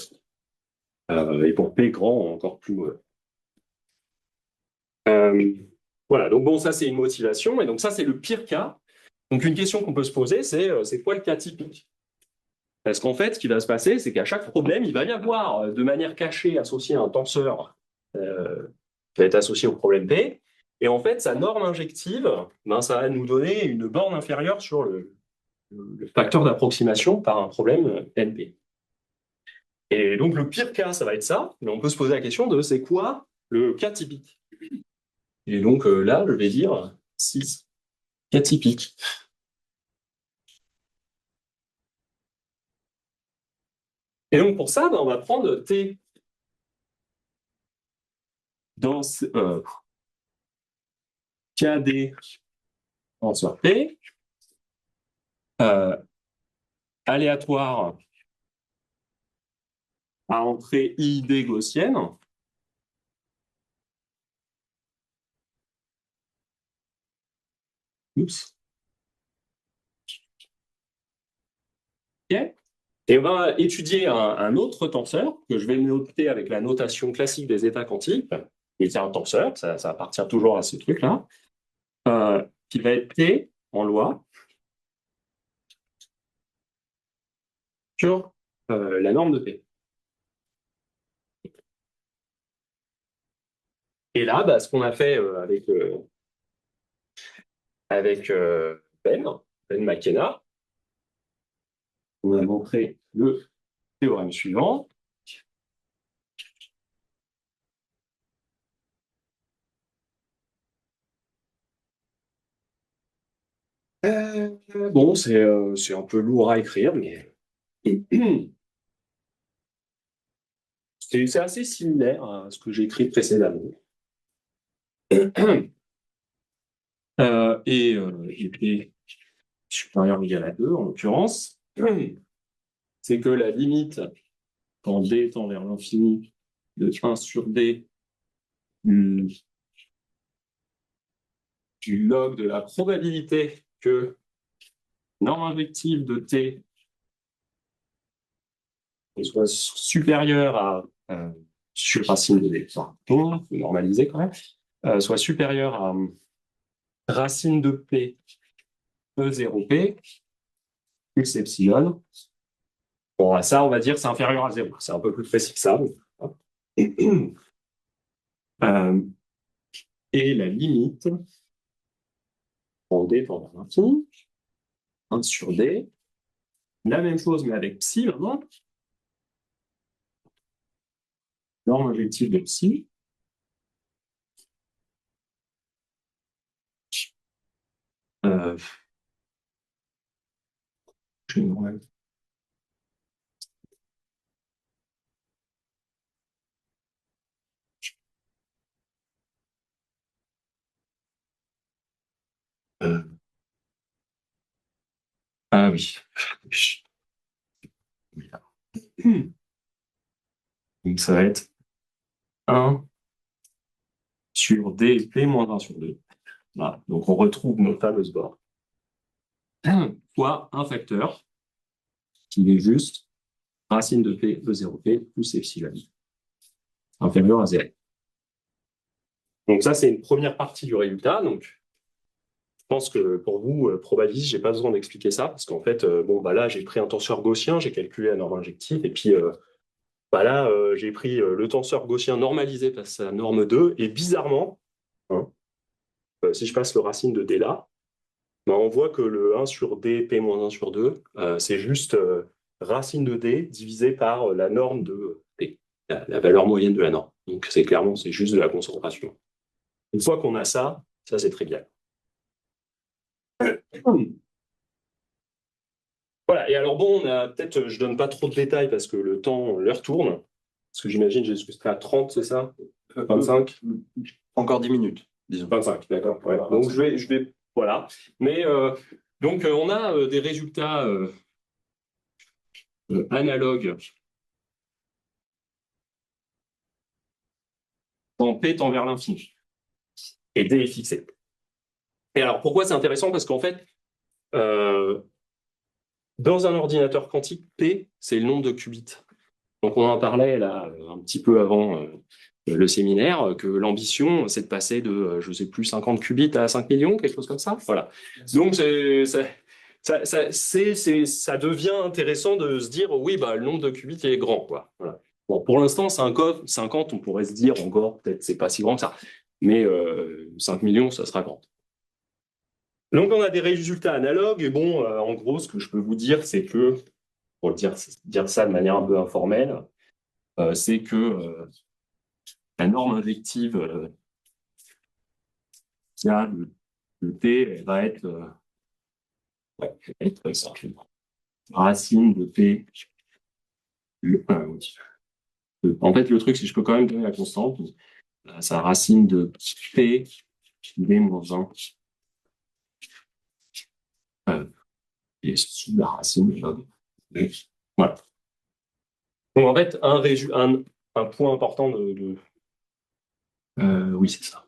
Et pour P grand, encore plus mauvais. Voilà, donc bon, ça c'est une motivation, et donc ça c'est le pire cas. Donc une question qu'on peut se poser, c'est quoi le cas typique? Parce qu'en fait, ce qui va se passer, c'est qu'à chaque problème, il va y avoir de manière cachée associé un tenseur qui va être associé au problème P, et en fait, sa norme injective, ben, ça va nous donner une borne inférieure sur le facteur d'approximation par un problème NP. Et donc le pire cas, ça va être ça, mais on peut se poser la question de c'est quoi le cas typique? Et donc là, je vais dire 6 cas typiques. Et donc pour ça, ben, on va prendre T dans KD tenseur P, aléatoire à entrée ID gaussienne. Oups. Okay. Et on va étudier un autre tenseur que je vais noter avec la notation classique des états quantiques. Et c'est un tenseur, ça appartient toujours à ce truc-là, qui va être T en loi sur la norme de P. Et là, bah, ce qu'on a fait avec Ben McKenna, on a montré le théorème suivant. Bon, c'est un peu lourd à écrire, mais c'est assez similaire à ce que j'ai écrit précédemment. Et P supérieur ou égal à 2, en l'occurrence, c'est que la limite, quand D tend vers l'infini, de 1 sur D, du log de la probabilité que norme injective de t soit supérieure à sur racine de d, enfin, faut normaliser quand même, soit supérieure à racine de p E0p plus epsilon. Bon, ça, on va dire c'est inférieur à 0. C'est un peu plus précis que ça. Et la limite en d tendant à l'infini, 1 sur d, la même chose mais avec psi maintenant. Norme injective de psi. Euh, ouais. Euh, ah oui. Donc ça va être 1 sur d p moins 1 sur 2. Voilà. Donc on retrouve nos fameuses bornes. Fois un facteur qui est juste racine de p de 0p plus epsilon inférieur à 0. Donc ça, c'est une première partie du résultat. Donc je pense que pour vous, probabiliste, j'ai pas besoin d'expliquer ça, parce qu'en fait, bon, bah là, j'ai pris un tenseur gaussien, j'ai calculé la norme injective, et puis bah là, j'ai pris le tenseur gaussien normalisé face à la norme 2, et bizarrement, hein, si je passe le racine de d là, bah, on voit que le 1 sur d, p moins 1 sur 2, c'est juste racine de d divisé par la norme de d, la valeur moyenne de la norme. Donc c'est clairement, c'est juste de la concentration. Une fois qu'on a ça c'est très bien. Voilà, et alors bon, on a peut-être, je donne pas trop de détails parce que le temps, l'heure tourne, parce que j'imagine j'ai jusqu'à 30, c'est ça? 25? Encore 10 minutes, disons. 25, d'accord. Ouais. Donc je vais, voilà. Mais donc on a des résultats analogues quand P tend vers l'infini et D est fixé. Et alors pourquoi c'est intéressant? Parce qu'en fait, dans un ordinateur quantique, P, c'est le nombre de qubits. Donc on en parlait là un petit peu avant le séminaire, que l'ambition, c'est de passer de, je sais plus, 50 qubits à 5 millions, quelque chose comme ça. Voilà. Donc ça devient intéressant de se dire, oui, bah, le nombre de qubits il est grand, quoi. Voilà. Bon, pour l'instant, 50, on pourrait se dire encore, peut-être c'est pas si grand que ça. Mais 5 millions, ça sera grand. Donc on a des résultats analogues, et bon, en gros, ce que je peux vous dire, c'est que, pour dire ça de manière un peu informelle, c'est que la norme injective de T, elle va être, ça. Racine de P. En fait, le truc, c'est que je peux quand même donner la constante. Sa racine de P, D moins 1, et sous la racine de log. Voilà. Donc, en fait, un point important oui, c'est ça.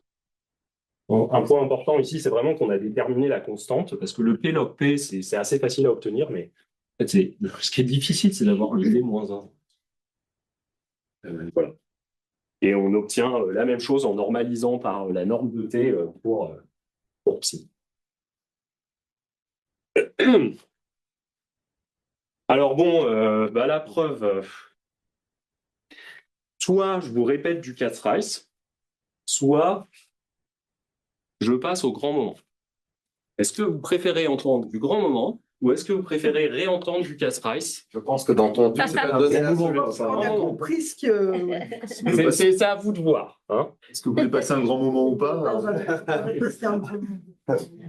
Un point important ici, c'est vraiment qu'on a déterminé la constante, parce que le P log P, c'est assez facile à obtenir, mais en fait, ce qui est difficile, c'est d'avoir un D moins 1. Voilà. Et on obtient la même chose en normalisant par la norme de T pour psi. Alors bon, bah, la preuve, soit je vous répète du Catz-Rice, soit je passe au grand moment. Est-ce que vous préférez entendre du grand moment ou est-ce que vous préférez réentendre du Catz-Rice? Je pense que dans ton tu vas donner la solution. On a compris ce que. C'est à vous de voir. Hein. Est-ce que vous voulez passer un grand moment ou pas?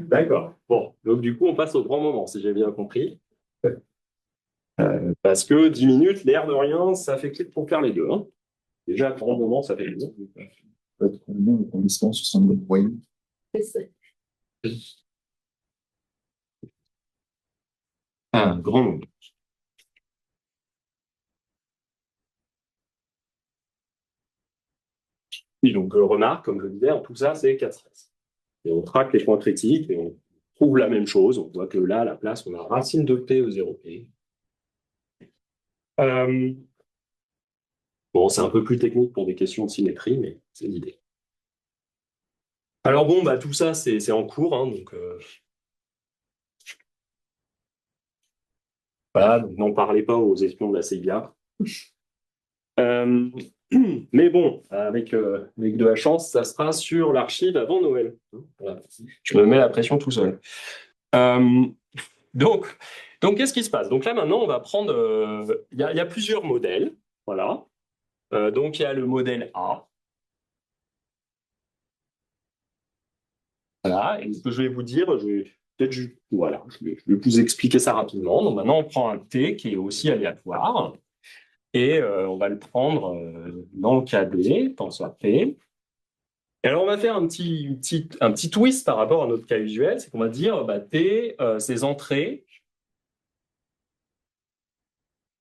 D'accord. Bon, donc du coup, on passe au grand moment, si j'ai bien compris. Parce que 10 minutes, l'air de rien, ça fait clic pour faire les deux. Hein. Déjà, grand moment, ça fait les deux. Peut-être combien en distance sur son moyenne? Un grand moment. Et donc, remarque, comme je disais, tout ça, c'est 4 stress. Et on traque les points critiques et on trouve la même chose. On voit que là, à la place, on a racine de P au 0P. Bon, c'est un peu plus technique pour des questions de symétrie, mais c'est l'idée. Alors bon, bah, tout ça, c'est en cours, hein, donc voilà, donc n'en parlez pas aux espions de la CIA. Mais bon, avec de la chance, ça sera sur l'archive avant Noël. Voilà. Je me mets la pression tout seul. Donc qu'est-ce qui se passe? Donc là, maintenant, on va prendre... Il y a plusieurs modèles. Voilà. Donc, il y a le modèle A. Voilà. Et ce que je vais vous dire, voilà, je vais vous expliquer ça rapidement. Donc maintenant, on prend un T qui est aussi aléatoire. Et on va le prendre dans le cas D, tant soit P. Et alors, on va faire un petit twist par rapport à notre cas usuel, c'est qu'on va dire, bah, T, ses entrées,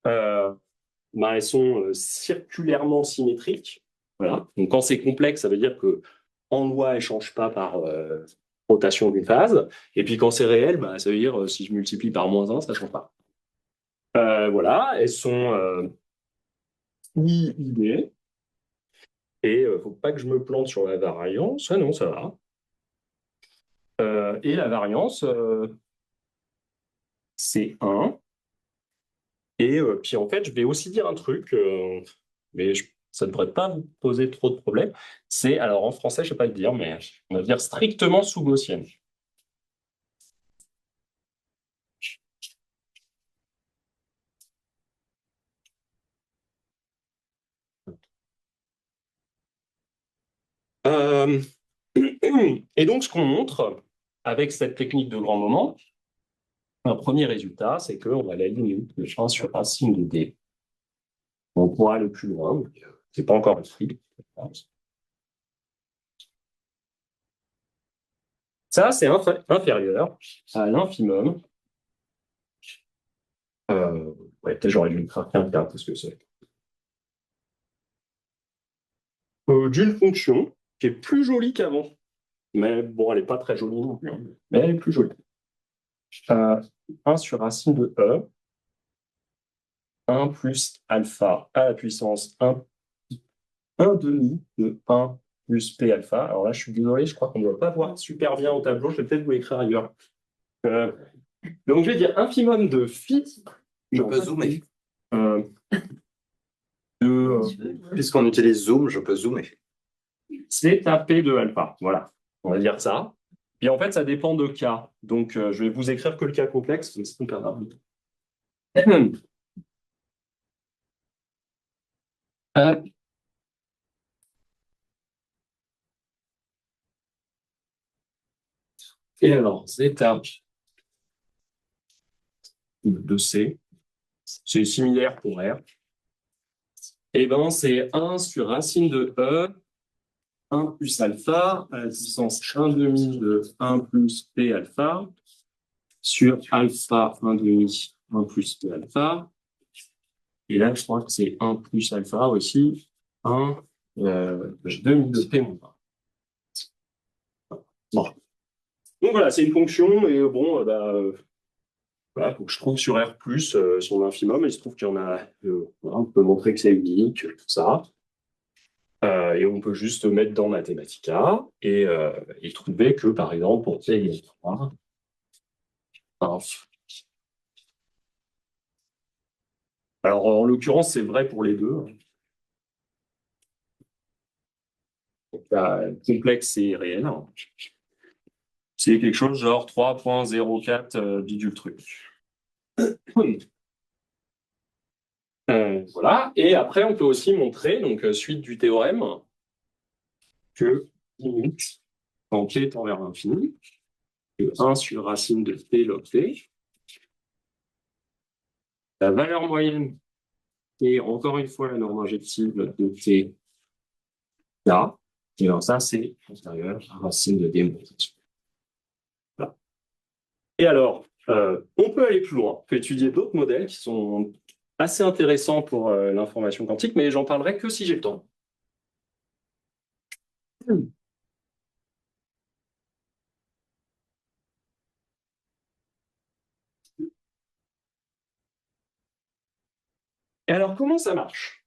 bah, elles sont circulairement symétriques. Voilà. Donc, quand c'est complexe, ça veut dire que en loi, elles ne changent pas par rotation d'une phase. Et puis, quand c'est réel, bah, ça veut dire, si je multiplie par -1, ça ne change pas. Voilà, elles sont IID. Et faut pas que je me plante sur la variance. Ah non, ça va. Et la variance, c'est 1. Et puis en fait, je vais aussi dire un truc, mais ça ne devrait pas vous poser trop de problèmes. C'est, alors en français, je ne sais pas le dire, mais on va dire strictement sous-gaussienne. Et donc, ce qu'on montre avec cette technique de grand moment, un premier résultat, c'est qu'on a la limite de 1 sur racine de D. On pourra aller plus loin, mais ce n'est pas encore écrit. Ça, c'est inférieur à l'infimum. Ouais, peut-être j'aurais dû me craquer un peu ce que c'est. D'une fonction qui est plus jolie qu'avant. Mais bon, elle n'est pas très jolie non plus, hein. Mais elle est plus jolie. 1 sur racine de E. 1 plus alpha à la puissance 1 demi de 1 plus P alpha. Alors là, je suis désolé, je crois qu'on ne doit pas voir super bien au tableau. Je vais peut-être vous l'écrire ailleurs. Donc, je vais dire infimum de phi. Je peux zoomer. Puisqu'on utilise Zoom, je peux zoomer. C'est à P de alpha. Voilà, on va dire ça. Puis en fait, ça dépend de cas. Donc, je vais vous écrire que le cas complexe, mais c'est pas grave. Et alors, zeta de C, c'est similaire pour R. Et ben, c'est 1 sur racine de E, 1 plus alpha, à la puissance 1 demi de 1 plus P alpha, sur alpha 1 demi, 1 plus P alpha. Et là, je crois que c'est 1 plus alpha aussi, 1 demi de P moins 1. Bon. Donc voilà, c'est une fonction, et bon, voilà, faut que je trouve sur R+, son infimum, et il se trouve qu'il y en a, voilà, on peut montrer que c'est unique, tout ça. Et on peut juste mettre dans Mathematica, et trouver que, par exemple, pour P égale 3, alors, en l'occurrence, c'est vrai pour les deux. Donc, complexe et réel. C'est quelque chose genre 3.04 bidule truc. Voilà. Et après, on peut aussi montrer, donc suite du théorème, que limite, quand t tend vers l'infini, que 1 sur racine de t log t, la valeur moyenne est encore une fois la norme injective de t là, et alors ça, c'est inférieur à racine de d moins 1. Voilà. Et alors, on peut aller plus loin, on peut étudier d'autres modèles qui sont assez intéressants pour l'information quantique, mais j'en parlerai que si j'ai le temps. alors, comment ça marche?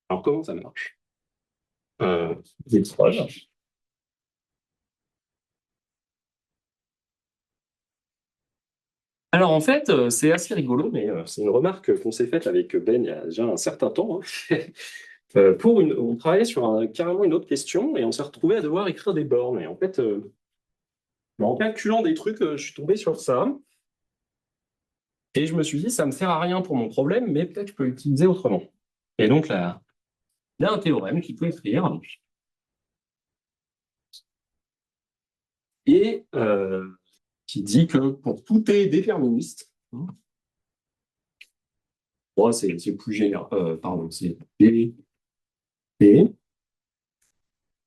Alors, comment ça marche? Des preuves. Alors, en fait, c'est assez rigolo, mais c'est une remarque qu'on s'est faite avec Ben il y a déjà un certain temps, hein. On travaillait sur carrément une autre question et on s'est retrouvé à devoir écrire des bornes. Et en fait, en calculant des trucs, je suis tombé sur ça. Et je me suis dit, ça me sert à rien pour mon problème, mais peut-être que je peux l'utiliser autrement. Et donc là, il y a un théorème qu'il faut écrire. Et qui dit que pour tout est déterministe, bon, c'est plus général, pardon, c'est B, P,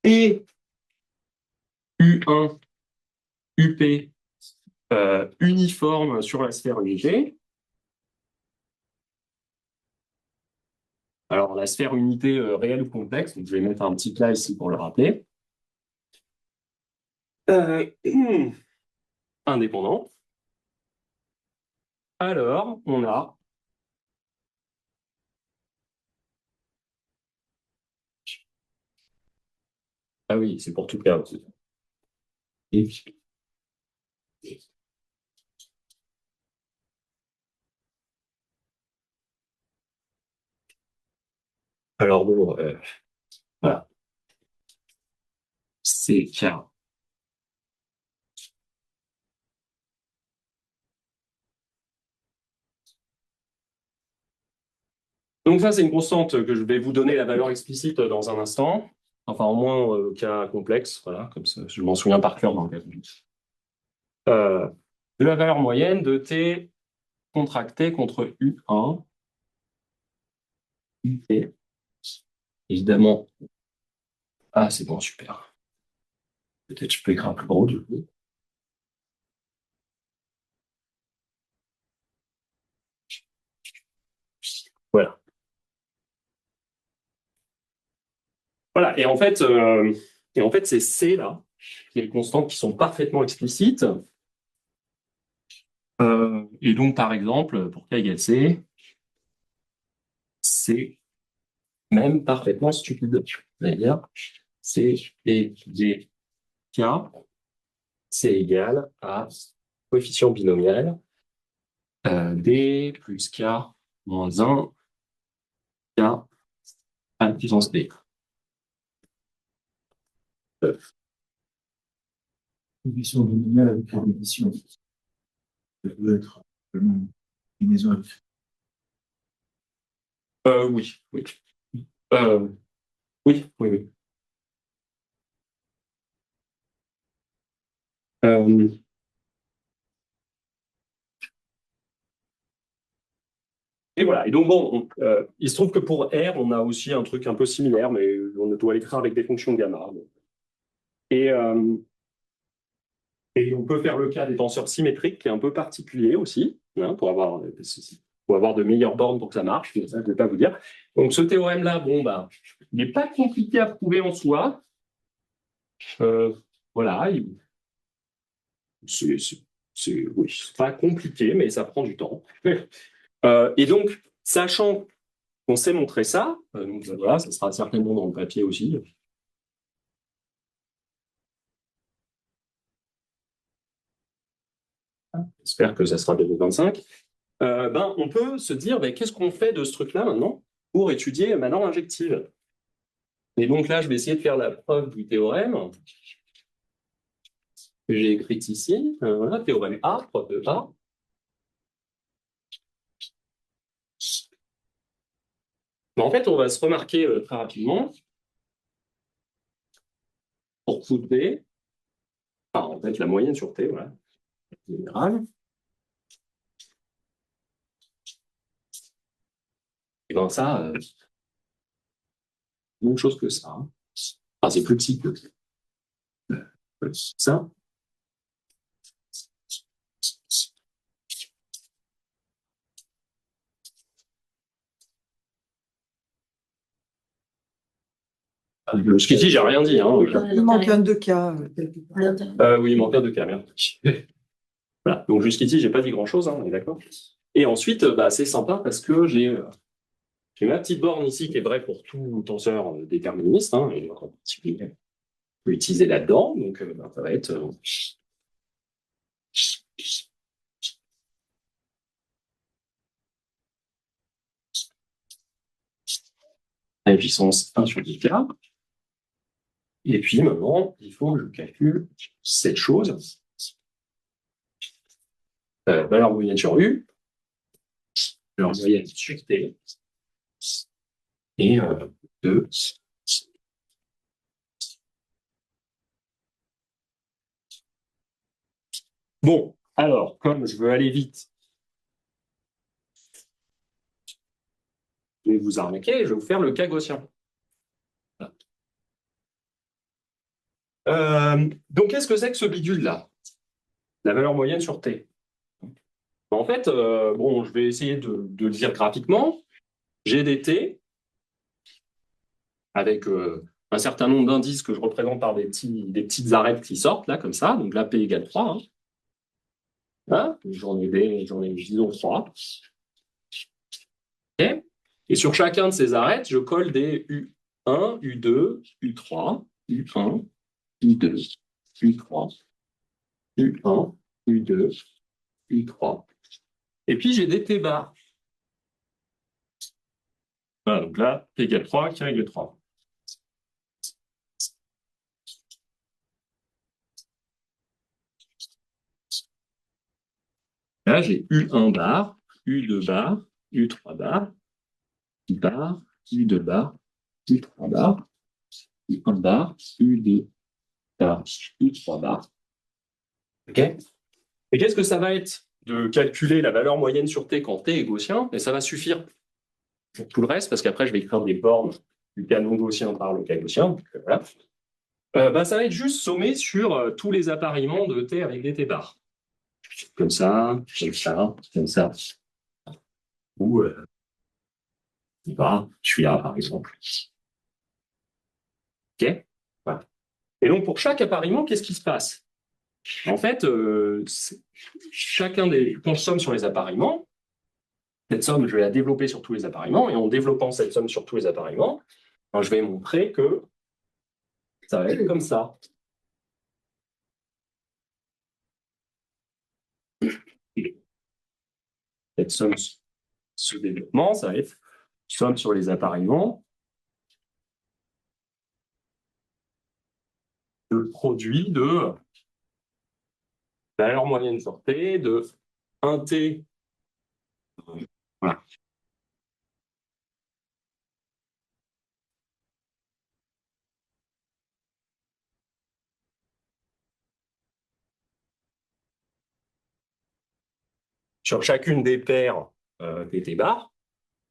et U1, UP, uniforme sur la sphère unité. Alors, la sphère unité réelle ou complexe, donc je vais mettre un petit plat ici pour le rappeler. Indépendant. Alors, on a ah oui, c'est pour tout cas aussi. Et puis, alors bon, voilà. C'est K. Donc ça, c'est une constante que je vais vous donner la valeur explicite dans un instant. Enfin, au moins cas complexe, voilà, comme ça, je m'en souviens par cœur dans le cas complexe. De la valeur moyenne de T contracté contre U1, UT. Évidemment. Ah, c'est bon, super. Peut-être je peux écrire un plus gros du coup. Voilà. Voilà, et en fait, c'est C là, les constantes qui sont parfaitement explicites. Et donc, par exemple, pour K égale C, c'est même parfaitement stupide. C'est-à-dire, C et D K, c'est égal à coefficient binomial D plus K moins 1 K à la puissance D. Coefficient binomial avec la répétition. Ça peut être une liaison avec. Oui, oui. Oui, oui, oui. Et voilà. Et donc, bon, il se trouve que pour R, on a aussi un truc un peu similaire, mais on doit l'écrire avec des fonctions gamma. Et, et on peut faire le cas des tenseurs symétriques, qui est un peu particulier aussi, hein, pour avoir de meilleures bornes pour que ça marche. Mais ça, je ne vais pas vous dire. Donc, ce théorème-là, bon, bah, il n'est pas compliqué à prouver en soi. Voilà. Oui, c'est pas compliqué, mais ça prend du temps. Et donc, sachant qu'on sait montrer ça, donc voilà, ça sera certainement dans le papier aussi. J'espère que ça sera 2025. On peut se dire, qu'est-ce qu'on fait de ce truc-là maintenant pour étudier ma norme injective? Et donc là, je vais essayer de faire la preuve du théorème que j'ai écrit ici. Voilà, théorème A, preuve de A. Mais en fait, on va se remarquer très rapidement, pour tout T, en fait, la moyenne sur T, voilà, générale. Et bien ça, même chose que ça. Enfin, c'est plus petit que ça. Jusqu'ici, j'ai rien dit. Hein. Il manque un 2K quelque part. Oui, il manque un 2K, merde. Voilà. Donc jusqu'ici, j'ai pas dit grand-chose, hein, on est d'accord. Et ensuite, c'est sympa parce que j'ai ma petite borne ici qui est vraie pour tout tenseur déterministe, hein, et en particulier, on peut utiliser là-dedans. Donc, ça va être à la puissance 1 sur 10K. Et puis maintenant, il faut que je calcule cette chose. Valeur moyenne sur U, valeur moyenne sur T, et 2. Bon, alors, comme je veux aller vite, je vais vous arnaquer, je vais vous faire le cas gaussien. Donc, qu'est-ce que c'est que ce bidule-là? La valeur moyenne sur T. En fait, je vais essayer de le dire graphiquement. J'ai des T avec un certain nombre d'indices que je représente par des petites arêtes qui sortent, là, comme ça. Donc là, P égale 3. Hein. Hein, j'en ai disons 3. Okay. Et sur chacun de ces arêtes, je colle des U1, U2, U3, U1, U2, U3, U1, U2, U3. Et puis, j'ai des T bar. Voilà, donc là, P égale 3, K égale 3. Là, j'ai U1 bar, U2 bar, U3 bar, U2 bar, U3 bar, U1 bar, U2 bar, U3 bar. OK? Et qu'est-ce que ça va être de calculer la valeur moyenne sur T quand T est gaussien? Et ça va suffire pour tout le reste, parce qu'après, je vais écrire des bornes du cas non gaussien par le cas gaussien. Donc, voilà. Ça va être juste sommé sur tous les appariements de T avec des T bar. Comme ça, comme ça, comme ça. Ou celui-là, par exemple. OK? Voilà. Et donc, pour chaque appariement, qu'est-ce qui se passe? En fait, quand je somme sur les appariements, cette somme, je vais la développer sur tous les appariements, et en développant cette somme sur tous les appariements, je vais montrer que ça va être comme ça. Cette somme, ce développement, ça va être somme sur les appariements, le produit de valeur moyenne sur T, de 1T. Voilà. Sur chacune des paires PT bar.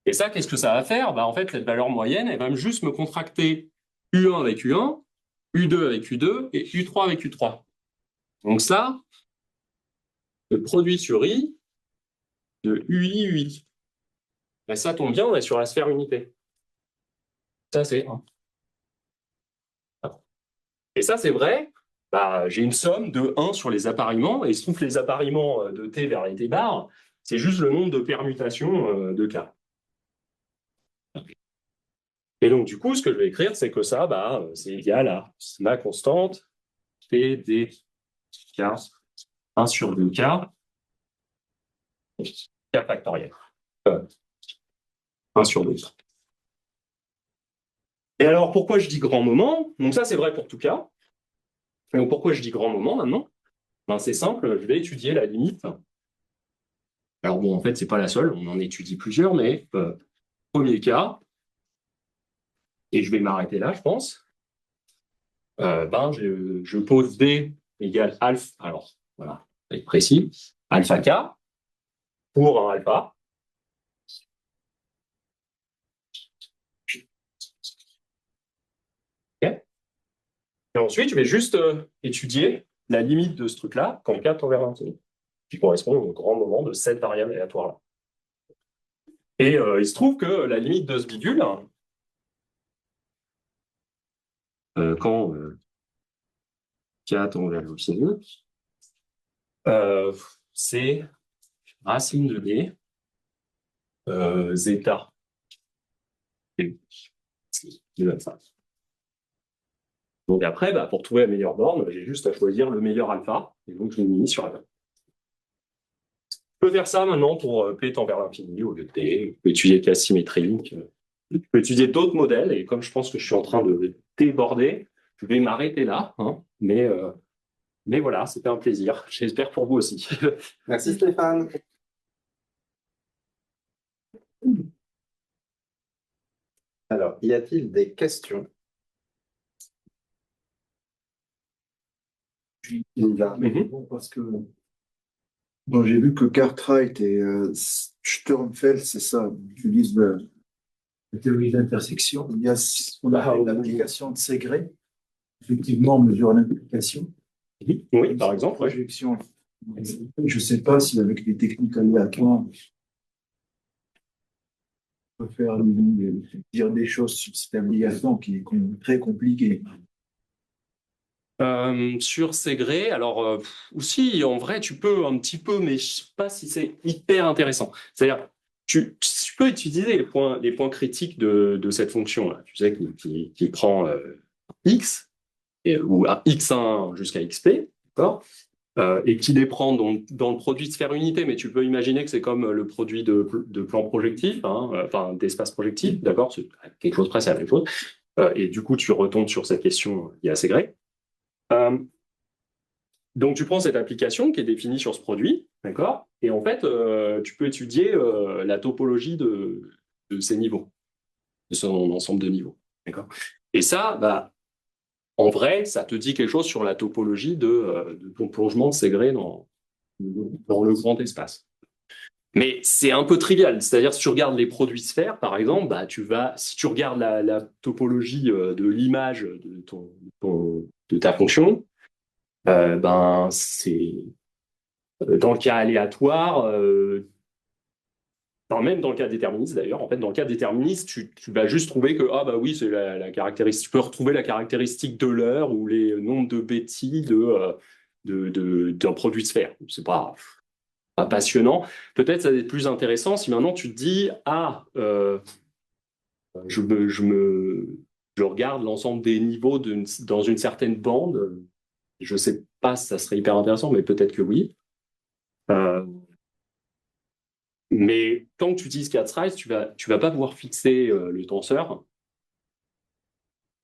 Et ça, qu'est-ce que ça va faire? En fait, cette valeur moyenne, elle va juste me contracter U1 avec U1, U2 avec U2 et U3 avec U3. Donc ça, le produit sur I de UI, UI. Ben, ça tombe bien, on est sur la sphère unité. Ça, c'est 1. Et ça, c'est vrai, j'ai une somme de 1 sur les appariements, et il se trouve que les appariements de T vers les T bar, c'est juste le nombre de permutations de K. Et donc, du coup, ce que je vais écrire, c'est que ça, c'est égal à ma constante, P d K, 1 sur 2K, K factoriel. 1 sur 2. Et alors, pourquoi je dis grand moment? Donc ça, c'est vrai pour tout cas. Et donc, pourquoi je dis grand moment maintenant? C'est simple, je vais étudier la limite. Alors bon, en fait, c'est pas la seule, on en étudie plusieurs, mais premier cas, et je vais m'arrêter là, je pense. Je pose D égale alpha, alors voilà, pour être précis, alpha K pour un alpha. Okay. Et ensuite, je vais juste étudier la limite de ce truc-là quand K tend vers l'infini, qui correspond au grand moment de cette variable aléatoire-là. Et il se trouve que la limite de ce bidule, quand K tend vers l'infini, c'est racine de D zeta. Donc après, bah, pour trouver la meilleure borne, j'ai juste à choisir le meilleur alpha, et donc je l'ai mis sur alpha. Je peux faire ça maintenant pour P tend vers l'infini au lieu de T. Je peux étudier cas symétrique. Je peux étudier d'autres modèles, et comme je pense que je suis en train de déborder, je vais m'arrêter là. Hein, mais voilà, c'était un plaisir. J'espère pour vous aussi. Merci Stéphane. Alors, y a-t-il des questions? Bon, parce que bon, j'ai vu que Cartwright et Sternfeld, c'est ça, utilisent la théorie d'intersection. Il y a ce qu'on appelle l'application de Segré. Effectivement, on mesure l'implication. Oui, par exemple. Projection. Je ne sais pas si avec des techniques aléatoires, on peut faire dire des choses sur cette application qui est très compliquée. Sur Segré, alors aussi en vrai tu peux un petit peu, mais je sais pas si c'est hyper intéressant. C'est-à-dire tu peux utiliser les points critiques de cette fonction là. Tu sais qui prend x ou à x1 jusqu'à xp, d'accord, et qui les prend dans le produit de sphère unité. Mais tu peux imaginer que c'est comme le produit de plan projectif, hein, enfin d'espace projectif, d'accord, c'est quelque chose presque la même chose. Et du coup tu retombes sur cette question liée à Segré. Donc, tu prends cette application qui est définie sur ce produit, d'accord? Et en fait, tu peux étudier la topologie de ces niveaux, de son ensemble de niveaux, d'accord? Et ça, bah, en vrai, ça te dit quelque chose sur la topologie de ton plongement de Segré dans le grand espace. Mais c'est un peu trivial, c'est-à-dire si tu regardes les produits sphères, par exemple, bah, si tu regardes la topologie de l'image de ta fonction, ben c'est dans le cas aléatoire, enfin, même dans le cas déterministe d'ailleurs, en fait dans le cas déterministe, tu vas juste trouver que ah bah oui c'est la caractéristique, tu peux retrouver la caractéristique de l'heure ou les nombres de Betty d'un produit sphère. C'est pas passionnant. Peut-être ça va être plus intéressant si maintenant tu te dis ah je regarde l'ensemble des niveaux dans une certaine bande. Je sais pas si ça serait hyper intéressant, mais peut-être que oui. Mais tant que tu utilises Catsrise, tu vas pas pouvoir fixer le tenseur.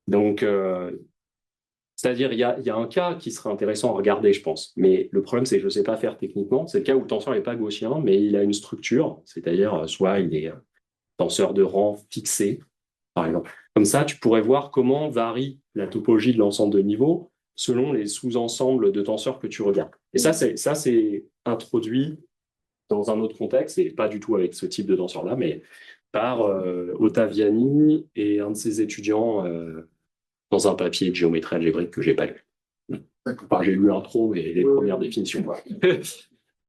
Donc, c'est-à-dire, il y a un cas qui serait intéressant à regarder, je pense. Mais le problème, c'est que je ne sais pas faire techniquement. C'est le cas où le tenseur n'est pas gaussien, mais il a une structure. C'est-à-dire, soit il est tenseur de rang fixé, par exemple. Comme ça, tu pourrais voir comment varie la topologie de l'ensemble de niveaux selon les sous-ensembles de tenseurs que tu regardes. Et ça, c'est introduit dans un autre contexte, et pas du tout avec ce type de tenseur-là, mais par Ottaviani et un de ses étudiants dans un papier de géométrie algébrique que j'ai pas lu. Enfin, j'ai lu l'intro et les premières définitions.